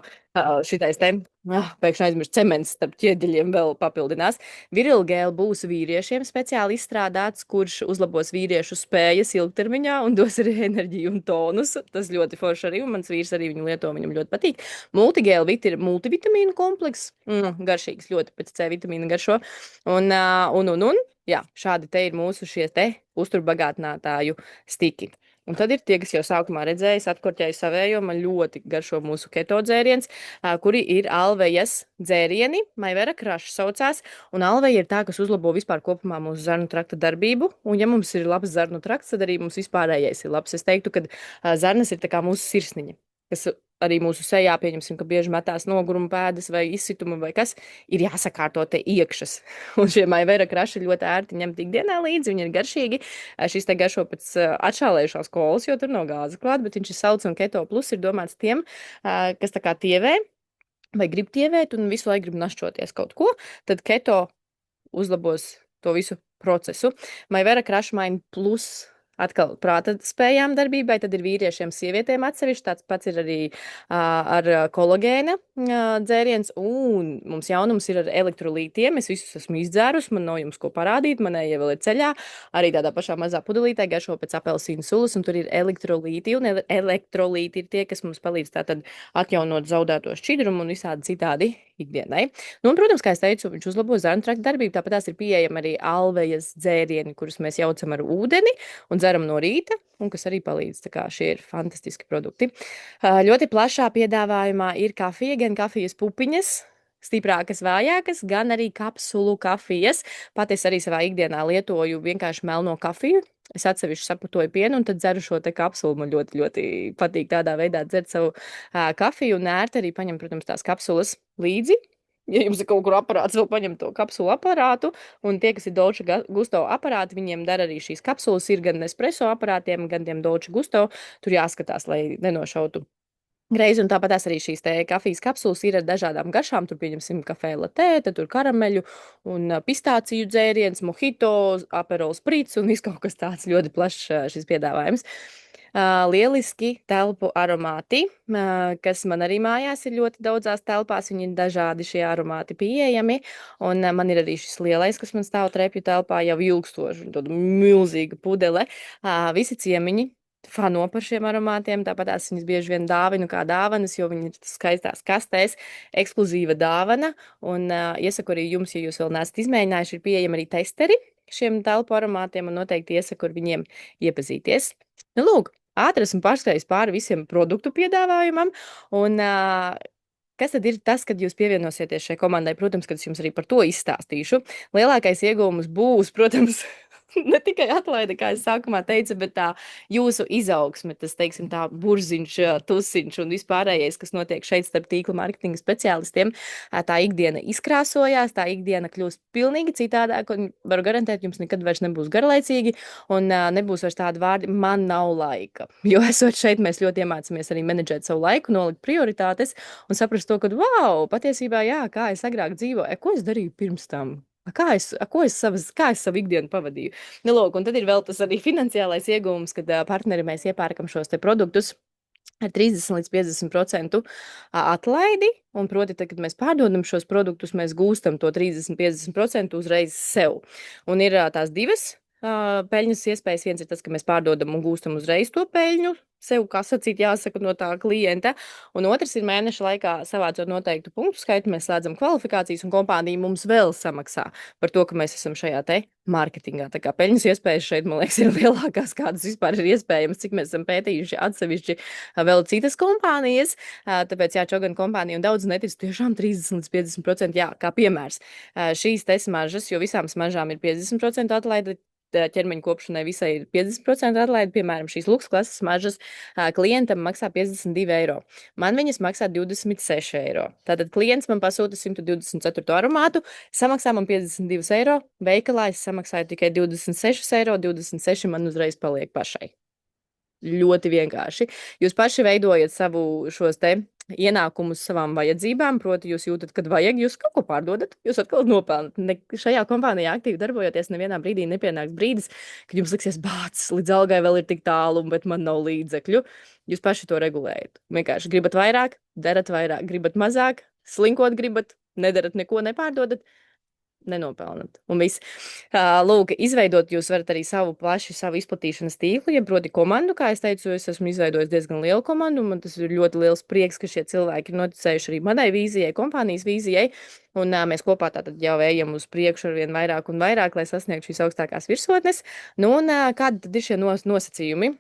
šitais te, pēkšņi aizmirst, cements starp ķieģeļiem vēl papildinās. Virilgēl būs vīriešiem speciāli izstrādāts, kurš uzlabos vīriešu spējas ilgtermiņā un dos arī enerģiju un tonus. Tas ļoti forši arī, un mans vīrs arī viņu lieto, viņam ļoti patīk. Multigēl ir multivitamīnu kompleks, garšīgs ļoti pēc C vitamīna garšo. Jā, šādi te ir mūsu šie te uzturbagātinātāju stiki. Un tad ir tie, kas jau sākumā redzējis, atkorķēju savējo, man ļoti garšo mūsu keto dzēriens, kuri ir alvejas dzērieni, Maivera Crush saucās, un alveja ir tā, kas uzlabo vispār kopumā mūsu zarnu trakta darbību, un ja mums ir labs zarnu trakts, tad arī mums vispārējais ir labs. Es teiktu, ka zarnas ir tā kā mūsu sirsniņa, kas arī mūsu sejā, pieņemsim, ka bieži metās noguruma pēdas vai izsituma vai kas, ir jāsakārto te iekšas. Un šie Maivera Crush ir ļoti ērti ņemt ikdienā līdzi, viņi ir garšīgi. Šis te garšo pēc atšālējušās kolas, jo tur nav gāze klāt, bet viņš ir sauc un keto plus ir domāts tiem, kas tā kā tievē vai grib tievēt un visu laiku grib našķoties kaut ko, tad keto uzlabos to visu procesu. Maivera Crush Mind Plus atkal prāta spējām darbībai, tad ir vīriešiem, sievietēm atsevišķi, tāds pats ir arī ar kolagēna dzēriens, un mums jaunums ir ar elektrolītiem, es visus esmu izdzērus, man nav jums ko parādīt, manējie vēl ir ceļā, arī tādā pašā mazā pudelītē, garšo pēc apelsīnu sulas, un tur ir elektrolīti, un elektrolīti ir tie, kas mums palīdz tātad atjaunot zaudēto šķidrumu un visādi citādi ikdienai. Nu, un, protams, kā es teicu, viņš uzlabo zarnu trakta darbību, tāpat tās ir pieejami arī alvejas dzērieni, kurus mēs jaucam ar ūdeni un dzeram no rīta, un kas arī palīdz. Tā kā šie ir fantastiski produkti. Ļoti plašā piedāvājumā ir kafija, gan kafijas pupiņas, stiprākas, vājākas, gan arī kapsulu kafijas. Pat es arī savā ikdienā lietoju vienkārši melno kafiju. Es atsevišķi saputoju pienu un tad dzeru šo te kapsulu. Man ļoti, ļoti patīk tādā veidā dzert savu kafiju un ērti arī paņem, protams, tās kapsulas līdzi. Ja jums ir kaut kur aparāts, vēl paņem to kapsulu aparātu, un tie, kas ir Dolce Gusto aparāti, viņiem dara arī šīs kapsulas, ir gan Nespresso aparātiem, gan tiem Dolce Gusto, tur jāskatās, lai nenošautu greizi, un tāpat arī šīs te kafijas kapsulas ir ar dažādām garšām, tur pieņemsim kafē latē, tad tur karameļu un pistāciju dzēriens, mojito, aperol spritz un viss kaut kas tāds ļoti plašs šis piedāvājums. Lieliski telpu aromāti, kas man arī mājās ir ļoti daudzās telpās, viņi ir dažādi šie aromāti pieejami, un man ir arī šis lielais, kas man stāv trepju telpā jau ilgstoši, tāda milzīga pudele, visi ciemiņi fano par šiem aromātiem, tāpat tās viņas bieži vien dāvinu kā dāvanas, jo viņi ir skaistās kastēs, ekskluzīva dāvana, un iesaku arī jums, ja jūs vēl neesat izmēģinājuši, ir pieejami arī testeri šiem telpu aromātiem, un noteikti iesaku ar viņiem iepazīties. Nu, lūk, ātri esmu pārskrējis pāri visiem produktu piedāvājumam, un kas tad ir tas, kad jūs pievienosieties šai komandai? Protams, kad es jums arī par to izstāstīšu. Lielākais iegūmus būs, protams, ne tikai atlaide, kā es sākumā teicu, bet tā jūsu izaugsme, tas, teiksim, tā burziņš, tusiņš un vispārējais, kas notiek šeit starp tīkla mārketinga speciālistiem, tā ikdiena izkrāsojās, tā ikdiena kļūst pilnīgi citādāk, un varu garantēt, jums nekad vairs nebūs garlaicīgi, un nebūs vairs tādi vārdi, man nav laika. Jo esot šeit, mēs ļoti iemācāmies arī menedžēt savu laiku, nolikt prioritātes un saprast to, ka, wow, patiesībā, jā, kā es agrāk dzīvoju, ko es darīju pirms tam? Kā es savu ikdienu pavadīju? Nu, lūk, un tad ir vēl tas arī finansiālais iegūms, kad partneri mēs iepērkam šos te produktus ar 30 līdz 50% atlaidi. Un, proti, tad, kad mēs pārdodam šos produktus, mēs gūstam to 30-50% uzreiz sev. Un ir tās divas peļņas iespējas. Viens ir tas, ka mēs pārdodam un gūstam uzreiz to peļņu sev, kā sacīt, jāsaka no tā klienta. Un otrs ir mēneša laikā savācot noteiktu punktu skaitu, mēs slēdzam kvalifikācijas un kompānija mums vēl samaksā par to, ka mēs esam šajā te mārketingā. Tā kā peļņas iespējas šeit, man liekas, ir lielākās, kādas vispār ir iespējamas, cik mēs esam pētījuši atsevišķi vēl citas kompānijas. Tāpēc, jā, Čogan kompānija un daudz netic tiešām 30 līdz 50%, jā, kā piemērs. Šīs te smaržas, jo visām smaržām ir 50% atlaide, ķermeņa kopšanai visai ir 50% atlaide, piemēram, šīs luks klases smaržas klientam maksā 52 eiro. Man viņas maksā 26 eiro. Tātad klients man pasūta 124 aromātu, samaksā man 52 eiro, veikalā es samaksāju tikai 26 eiro, 26 man uzreiz paliek pašai. Ļoti vienkārši. Jūs paši veidojat savu šos te ienākumus savām vajadzībām, proti jūs jūtat, kad vajag, jūs kaut ko pārdodat, jūs atkal nopelnat. Šajā kompānijā aktīvi darbojoties, nevienā brīdī nepienāks brīdis, kad jums liksies bācis, līdz algai vēl ir tik tālu, bet man nav līdzekļu. Jūs paši to regulējat. Vienkārši gribat vairāk, darat vairāk, gribat mazāk, slinkot gribat, nedarat neko, nepārdodat. Nenopelnat. Un viss. Lūk, izveidot jūs varat arī savu izplatīšanas tīklu, ja proti komandu, kā es teicu, es esmu izveidojis diezgan lielu komandu, un man tas ir ļoti liels prieks, ka šie cilvēki ir noticējuši arī manai vīzijai, kompānijas vīzijai, un mēs kopā tātad jau ejam uz priekšu arvien vairāk un vairāk, lai sasniegtu šīs augstākās virsotnes. Nu, un kādi tad ir šie nosacījumi?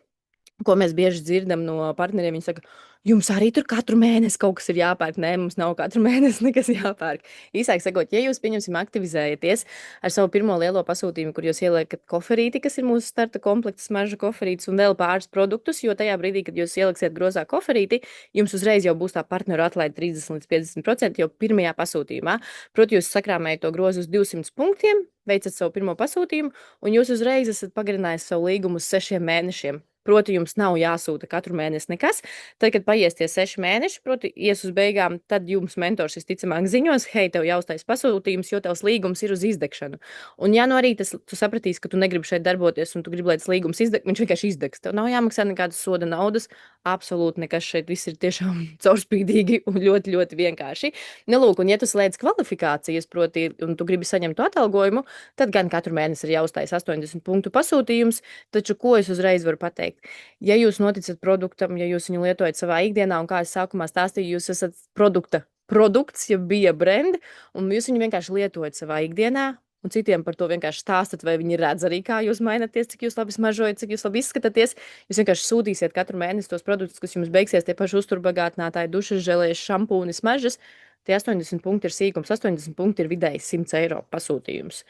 Ko mēs bieži dzirdam no partneriem, viņi saka, jums arī tur katru mēnesi kaut kas ir jāpērk. Nē, mums nav katru mēnesi nekas jāpērk. Īsāk sakot, ja jūs, pieņemsim, aktivizējaties ar savu pirmo lielo pasūtījumu, kur jūs ieliekat koferīti, kas ir mūsu starta komplekta smarža koferītis un vēl pāris produktus, jo tajā brīdī, kad jūs ieliksiet grozā koferīti, jums uzreiz jau būs tā partneru atlaide 30 līdz 50% jau pirmajā pasūtījumā. Proti, jūs sakrāmējat to grozu uz 200 punktiem, veicat savu pirmo pasūtījumu, un jūs uzreiz esat pagarinājis savu līgumu uz 6 mēnešiem. Proti, jums nav jāsūta katru mēnesi nekas. Tad, kad paies tie 6 mēneši, proti, ies uz beigām, tad jums mentors visticamāk ziņos, hei, tev jāuztais pasūtījums, jo tavs līgums ir uz izdegšanu. Un ja nu arī tu sapratīsi, ka tu negribi šeit darboties un tu gribi, lai tas līgums izdeg, viņš vienkārši izdegs. Tev nav jāmaksā nekādas soda naudas. Absolūti nekas šeit viss ir tiešām caurspīdīgi un ļoti, ļoti vienkārši. Nelūk, un ja tu slēdz kvalifikācijas, proti, un tu gribi saņemt to atalgojumu, tad gan katru mēnesi ir jāuztais 80 punktu pasūtījums, taču ko es uzreiz varu pateikt? Ja jūs noticat produktam, ja jūs viņu lietojat savā ikdienā, un kā es sākumā stāstīju, jūs esat produkts, ja bija brand, un jūs viņu vienkārši lietojat savā ikdienā, un citiem par to vienkārši stāstat, vai viņi redz arī, kā jūs mainaties, cik jūs labi smaržojat, cik jūs labi izskatāties. Jūs vienkārši sūtīsiet katru mēnesi tos produktus, kas jums beigsies, tie paši uzturbagātinātāji, dušas želēs, šampūni, smaržas. Tie 80 punkti ir sīkums, 80 punkti ir vidēji 100 eiro pasūtījums.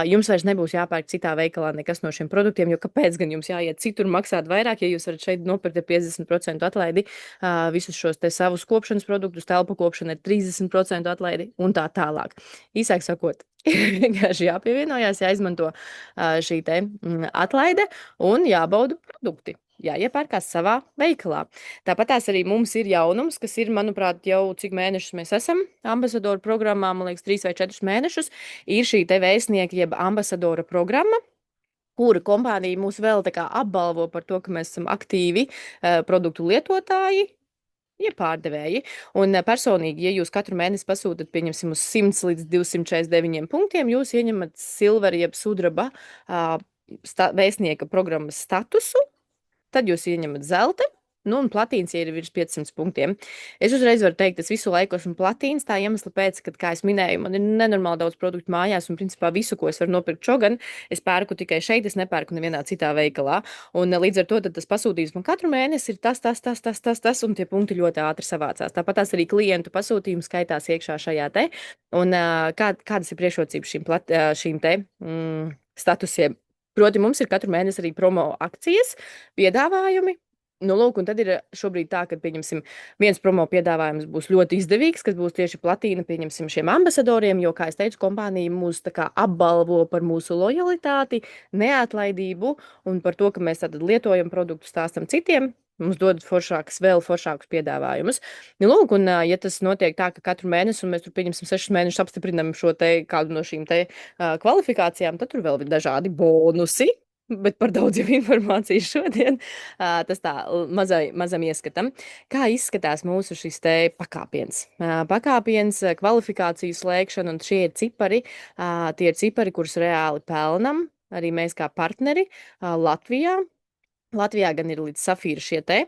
Jums vairs nebūs jāpērk citā veikalā nekas no šiem produktiem, jo kāpēc gan jums jāiet citur maksāt vairāk, ja jūs varat šeit nopirkt ar 50% atlaidi visus šos te savus kopšanas produktus, telpu kopšana ar 30% atlaidi un tā tālāk. Īsāk sakot, vienkārši jāpievienojās, jāizmanto šī te atlaide un jābauda produkti. Jāiepērkās savā veikalā. Tāpat tās arī mums ir jaunums, kas ir, manuprāt, jau cik mēnešus mēs esam ambasadoru programmā, man liekas, 3 vai 4 mēnešus, ir šī te vēstnieka jeb ambasadora programma, kura kompānija mūs vēl tā kā apbalvo par to, ka mēs esam aktīvi produktu lietotāji, ja pārdevēji. Un personīgi, ja jūs katru mēnesi pasūtat, pieņemsim, uz 100 līdz 249 punktiem, jūs ieņemat silvera jeb sudraba vēstnieka programmas statusu, tad jūs ieņemat zelta, nu un platīns, ja ir virs 500 punktiem. Es uzreiz varu teikt, es visu laiku esmu platīns, tā iemesla pēc, kad, kā es minēju, man ir nenormāli daudz produktu mājās, un principā visu, ko es varu nopirkt Čogan, es pērku tikai šeit, es nepērku nevienā citā veikalā. Un līdz ar to tad tas pasūtījums man katru mēnesi ir tas, un tie punkti ļoti ātri savācās. Tāpat tās arī klientu pasūtījumi skaitās iekšā šajā te. Un kādas ir priekšrocības šīm te statusiem? Proti, mums ir katru mēnesi arī promo akcijas, piedāvājumi. Nu, lūk, un tad ir šobrīd tā, ka, pieņemsim, viens promo piedāvājums būs ļoti izdevīgs, kas būs tieši platīna, pieņemsim, šiem ambasadoriem, jo, kā es teicu, kompānija mūs tā kā apbalvo par mūsu lojalitāti, neatlaidību un par to, ka mēs tātad lietojam produktu, stāstam citiem. Mums dod foršākus, vēl foršākus piedāvājumus. Nu, lūk, un ja tas notiek tā, ka katru mēnesi, un mēs tur pieņemsim 6 mēnešus apstiprinam šo te kādu no šīm te kvalifikācijām, tad tur vēl ir dažādi bonusi. Bet par daudz jau informācijas šodien. Tas tā mazam ieskatam. Kā izskatās mūsu šis te pakāpiens? Pakāpiens, kvalifikāciju slēgšana, un šie ir cipari. Tie ir cipari, kurus reāli pelnam. Arī mēs kā partneri Latvijā. Latvijā gan ir līdz safīra šie te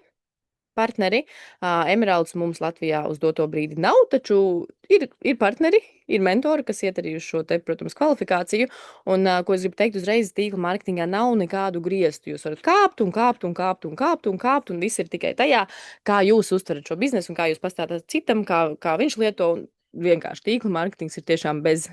partneri. Emeralds mums Latvijā uz doto brīdi nav, taču ir partneri, ir mentori, kas iet arī uz šo te, protams, kvalifikāciju. Un, ko es gribu teikt, uzreiz tīkla mārketingā nav nekādu griestu. Jūs varat kāpt un kāpt un kāpt un kāpt un kāpt, un viss ir tikai tajā, kā jūs uztverat šo biznesu un kā jūs pastāstat citam, kā viņš lieto. Un vienkārši tīkla mārketings ir tiešām bez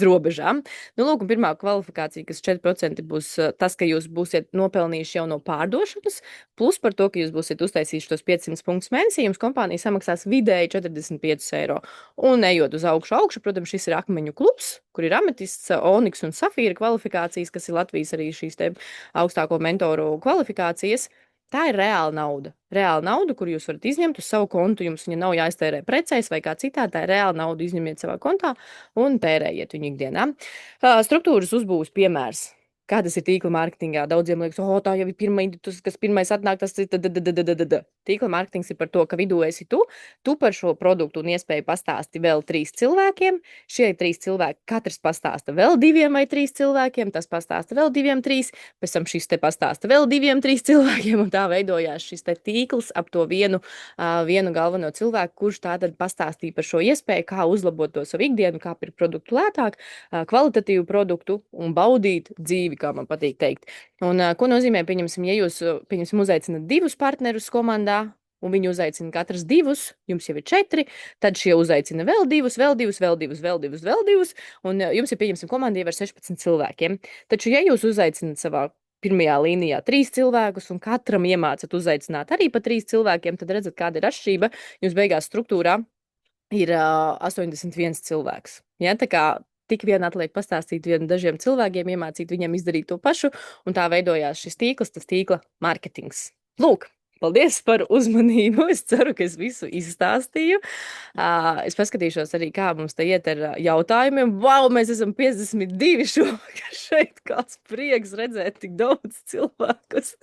robežām. Nu, lūk, un pirmā kvalifikācija, kas 4% būs tas, ka jūs būsiet nopelnījuši jau no pārdošanas, plus par to, ka jūs būsiet uztaisījuši tos 500 punktus mēnesī, jums kompānija samaksās vidēji 45 eiro. Un ejot uz augšu, protams, šis ir akmeņu klubs, kur ir ametists, oniks un safīra kvalifikācijas, kas ir Latvijas arī šīs te augstāko mentoru kvalifikācijas. Tā ir reāla nauda. Reāla nauda, kur jūs varat izņemt uz savu kontu. Jums viņa nav jāiztērē precēs vai kā citādi. Tā ir reāla nauda. Izņemiet savā kontā un tērējiet viņu ikdienā. Struktūras uzbūves piemērs. Kā tas ir tīkla mārketingā? Daudziem liekas, tā jau ir kas pirmais atnāk, tas ir tīkla mārketings ir par to, ka vidū esi tu par šo produktu un iespēju pastāsti vēl 3 cilvēkiem. Šie 3 cilvēki, katrs pastāsta vēl 2 vai 3 cilvēkiem, tas pastāsta vēl 2, 3, pēc tam šis te pastāsta vēl 2, 3 cilvēkiem, un tā veidojās šis te tīkls ap to vienu galveno cilvēku, kurš tātad pastāstīja par šo iespēju, kā uzlabot to savu ikdienu, kā pirkt produktu lētāk, kvalitatīvu produktu un baudīt dzīvi, kā man patīk teikt. Un ko nozīmē, pieņemsim, ja jūs, uzaicinat 2 partnerus komandā, un viņi uzaicina katrs 2, jums jau ir 4, tad šie uzaicina vēl 2, un jums ir, pieņemsim, komanda jau ar 16 cilvēkiem. Taču, ja jūs uzaicinat savā pirmajā līnijā 3 cilvēkus, un katram iemācat uzaicināt arī pa 3 cilvēkiem, tad redzat, kāda ir atšķirība. Jums beigās struktūrā ir 81 cilvēks. Ja? Tā kā tik vien atliek pastāstīt dažiem cilvēkiem, iemācīt viņiem izdarīt to pašu, un tā veidojās šis tīkls, tas tīkla mārketings. Lūk! Paldies par uzmanību. Es ceru, ka es visu izstāstīju. Es paskatīšos arī, kā mums te iet ar jautājumiem. Wow, mēs esam 52 šovakar šeit. Kāds prieks redzēt tik daudz cilvēkus.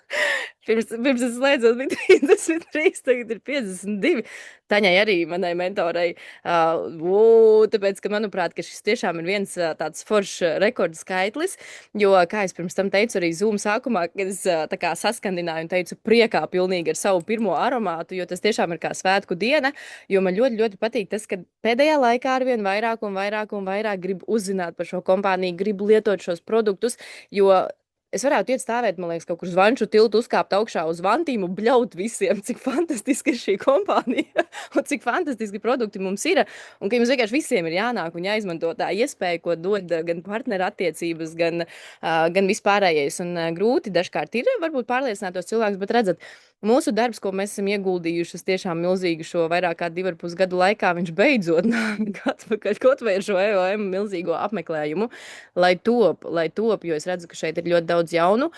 Pirms es slēdzot bija 33, tagad ir 52. Taņai arī, manai mentorai. Tāpēc, ka manuprāt, ka šis tiešām ir viens tāds foršs rekords skaitlis, jo, kā es pirms tam teicu arī Zoom sākumā, kad es tā kā saskandināju un teicu priekā pilnīgi ar savu pirmo aromātu, jo tas tiešām ir kā svētku diena, jo man ļoti, ļoti patīk tas, ka pēdējā laikā arvien vairāk un vairāk gribu uzzināt par šo kompāniju, gribu lietot šos produktus, jo es varētu iet stāvēt, man liekas, kaut kur uz Vanču tiltu, uzkāpt augšā uz vantīm un bļaut visiem, cik fantastiski ir šī kompānija un cik fantastiski produkti mums ir. Un ka jums vienkārši visiem ir jānāk un jāizmanto tā iespēja, ko dod gan partneru attiecības, gan vispārējais. Un grūti dažkārt ir varbūt pārliecināt tos cilvēkus, bet redzat, mūsu darbs, ko mēs esam ieguldījuši tiešām milzīgu šo vairāk kā 2,5 gadu laikā, viņš beidzot nāk atpakaļ kaut vai ar šo EOM milzīgo apmeklējumu, lai top, jo es redzu, ka šeit ir ļoti daudz jaunu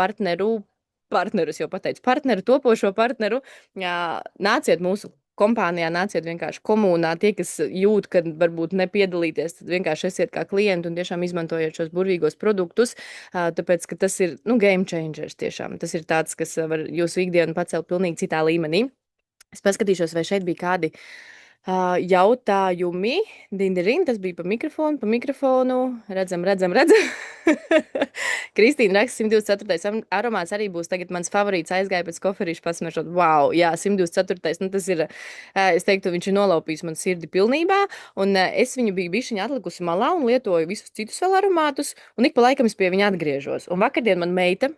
partnerus jau pateicu, topošo partneru, nāciet mūsu kompānijā, nāciet vienkārši komunā, tie, kas jūt, ka varbūt nepiedalīties, tad vienkārši esiet kā klienti un tiešām izmantojiet šos burvīgos produktus, tāpēc, ka tas ir, game changers tiešām. Tas ir tāds, kas var jūsu ikdienu pacelt pilnīgi citā līmenī. Es paskatīšos, vai šeit bija kādi jautājumi. Dindirin, tas bija pa mikrofonu. Redzam. Kristīna raksta, 124. aromāts arī būs tagad mans favorīts, aizgāja pēc koferīšu pasmaržot. Wow, jā, 124. Nu, tas ir, es teiktu, viņš ir nolaupījis man sirdi pilnībā, un es viņu biju bišķiņa atlikusi malā un lietoju visus citus vēl aromātus, un ik pa laikam es pie viņa atgriežos. Un vakardien man meita,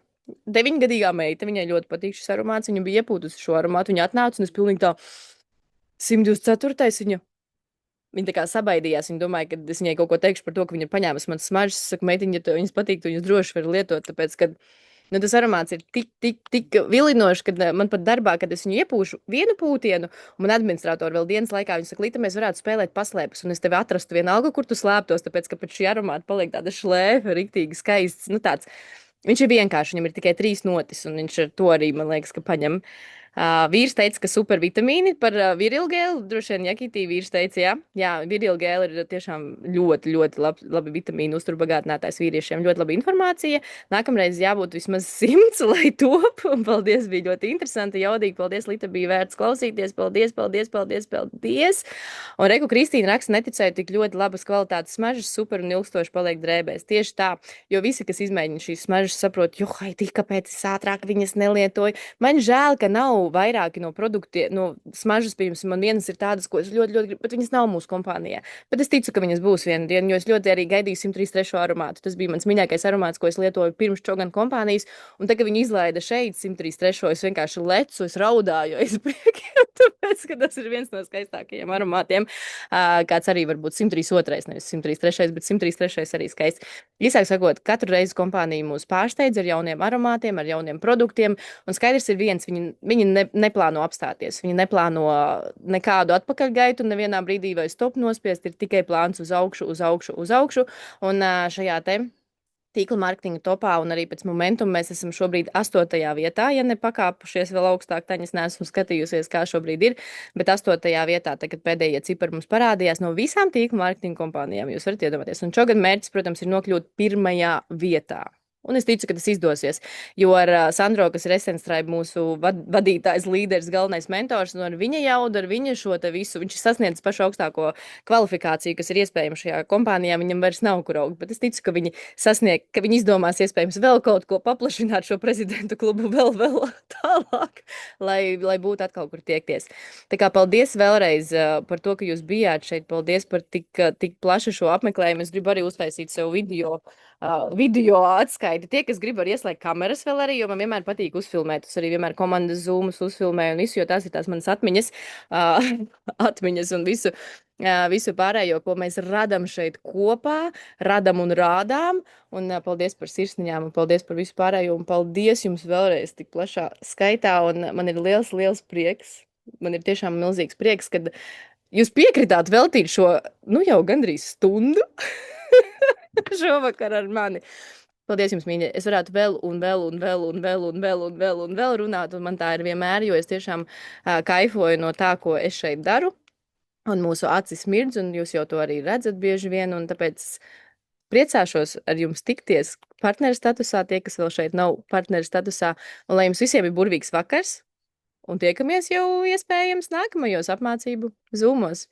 9-gadīgā meita, viņai ļoti patīk šis aromāts, viņa bija iepūtusi šo aromātu, viņa atnāca, un es pilnīgi tā 124. viņa viņa tā kā sabaidījās. Viņa domāja, ka es viņai kaut ko teikšu par to, ka viņa ir paņēmusi manas smaržas. Es saku, meitiņa, ja tev viņas patīk, tu viņas droši vari lietot, tāpēc, ka nu, tas aromāts ir tik vilinošs, ka man pat darbā, kad es viņu iepūšu vienu pūtienu, un man administratori vēl dienas laikā, viņi saka, Līta, mēs varētu spēlēt paslēpes, un es tevi atrastu vienalga, kur tu slēptos, tāpēc, ka pēc šī aromāta paliek tāda šlēfa, riktīgi skaists, nu tāds. Viņš ir vienkārši, viņam ir tikai 3 notis, un viņš ar to arī, man liekas, ka paņem. Vīrs teica, ka supervitamīni par virilgēlu, droši vien Jakitī vīrs teica, jā, virilgēla ir tiešām ļoti labi vitamīnu uzturbagātinātājs vīriešiem, ļoti laba informācija. Nākamreiz jābūt vismaz 100, lai top, un paldies, bija ļoti interesanti, jaudīgi, paldies, Lita, bija vērts klausīties, paldies. Un Reku Kristīna raksta, neticēju, tik ļoti labas kvalitātes smaržas, super un ilgstoši paliek drēbēs. Tieši tā, jo visi, kas izmēģina šīs smaržas, saprot, jo, haidī, kāpēc es ātrāk viņas nelietoju. Man žēl, ka nav vairāki no produktiem, no smaržas, piemēram, man vienas ir tādas, ko es ļoti gribu, bet viņas nav mūsu kompānijā. Bet es ticu, ka viņas būs vienu dienu, jo es ļoti arī gaidīju 133 aromātu. Tas bija mans mīļākais aromāts, ko es lietoju pirms Čogan kompānijas, un tagad viņi izlaida šeit 133, es vienkārši lecu, es raudāju aiz priekiem, tāpēc, ka tas ir viens no skaistākajiem aromātiem, kāds arī varbūt 132, nevis 133, bet 133 arī skaists. Īsāk sakot, katru reizi kompānija mūs pārsteidz ar jauniem aromātiem, ar jauniem produktiem, un skaidrs ir viens, viņi neplāno apstāties. Viņi neplāno nekādu atpakaļgaitu, nevienā brīdī vai stop nospiest, ir tikai plāns uz augšu. Un šajā te tīkla mārketinga topā un arī pēc momentum mēs esam šobrīd 8. vietā, ja nepakāpušies vēl augstāk, taņas neesmu skatījusies, kā šobrīd ir, bet 8. vietā, tagad pēdējie cipari mums parādījās no visām tīkla mārketinga kompānijām, jūs varat iedomāties. Un šogad mērķis, protams, ir nokļūt 1. vietā. Un es ticu, ka tas izdosies, jo ar Sandro, kas ir Essence Tribe, mūsu vadītājs, līderis, galvenais mentors, un ar viņa jaudu, ar viņa šo te visu, viņš ir sasniedzis pašu augstāko kvalifikāciju, kas ir iespējama šajā kompānijā, viņam vairs nav kur augt, bet es ticu, ka viņi izdomās iespējams vēl kaut ko paplašināt šo prezidentu klubu vēl tālāk, lai būtu atkal kur tiekties. Tā kā paldies vēlreiz par to, ka jūs bijāt šeit, paldies par tik plašu šo apmeklējumu, es gribu arī uztaisīt sev video atskaiti. Tie, kas grib, var ieslēgt kameras vēl arī, jo man vienmēr patīk uzfilmēt. Es arī vienmēr komandas zoomus uzfilmēju un visu, jo tās ir tās manas atmiņas, atmiņas un visu pārējo, ko mēs radam šeit kopā, radam un rādām. Un paldies par sirsniņām un paldies par visu pārējo un paldies jums vēlreiz tik plašā skaitā. Un man ir liels prieks. Man ir tiešām milzīgs prieks, kad jūs piekritāt veltīt šo, jau gandrīz stundu šovakar ar mani. Paldies jums, mīļie. Es varētu vēl runāt, un man tā ir vienmēr, jo es tiešām kaifoju no tā, ko es šeit daru, un mūsu acis mirdz, un jūs jau to arī redzat bieži vien, un tāpēc priecāšos ar jums tikties partneru statusā, tie, kas vēl šeit nav partneru statusā, un lai jums visiem ir burvīgs vakars, un tiekamies jau iespējams nākamajos apmācību zūmos.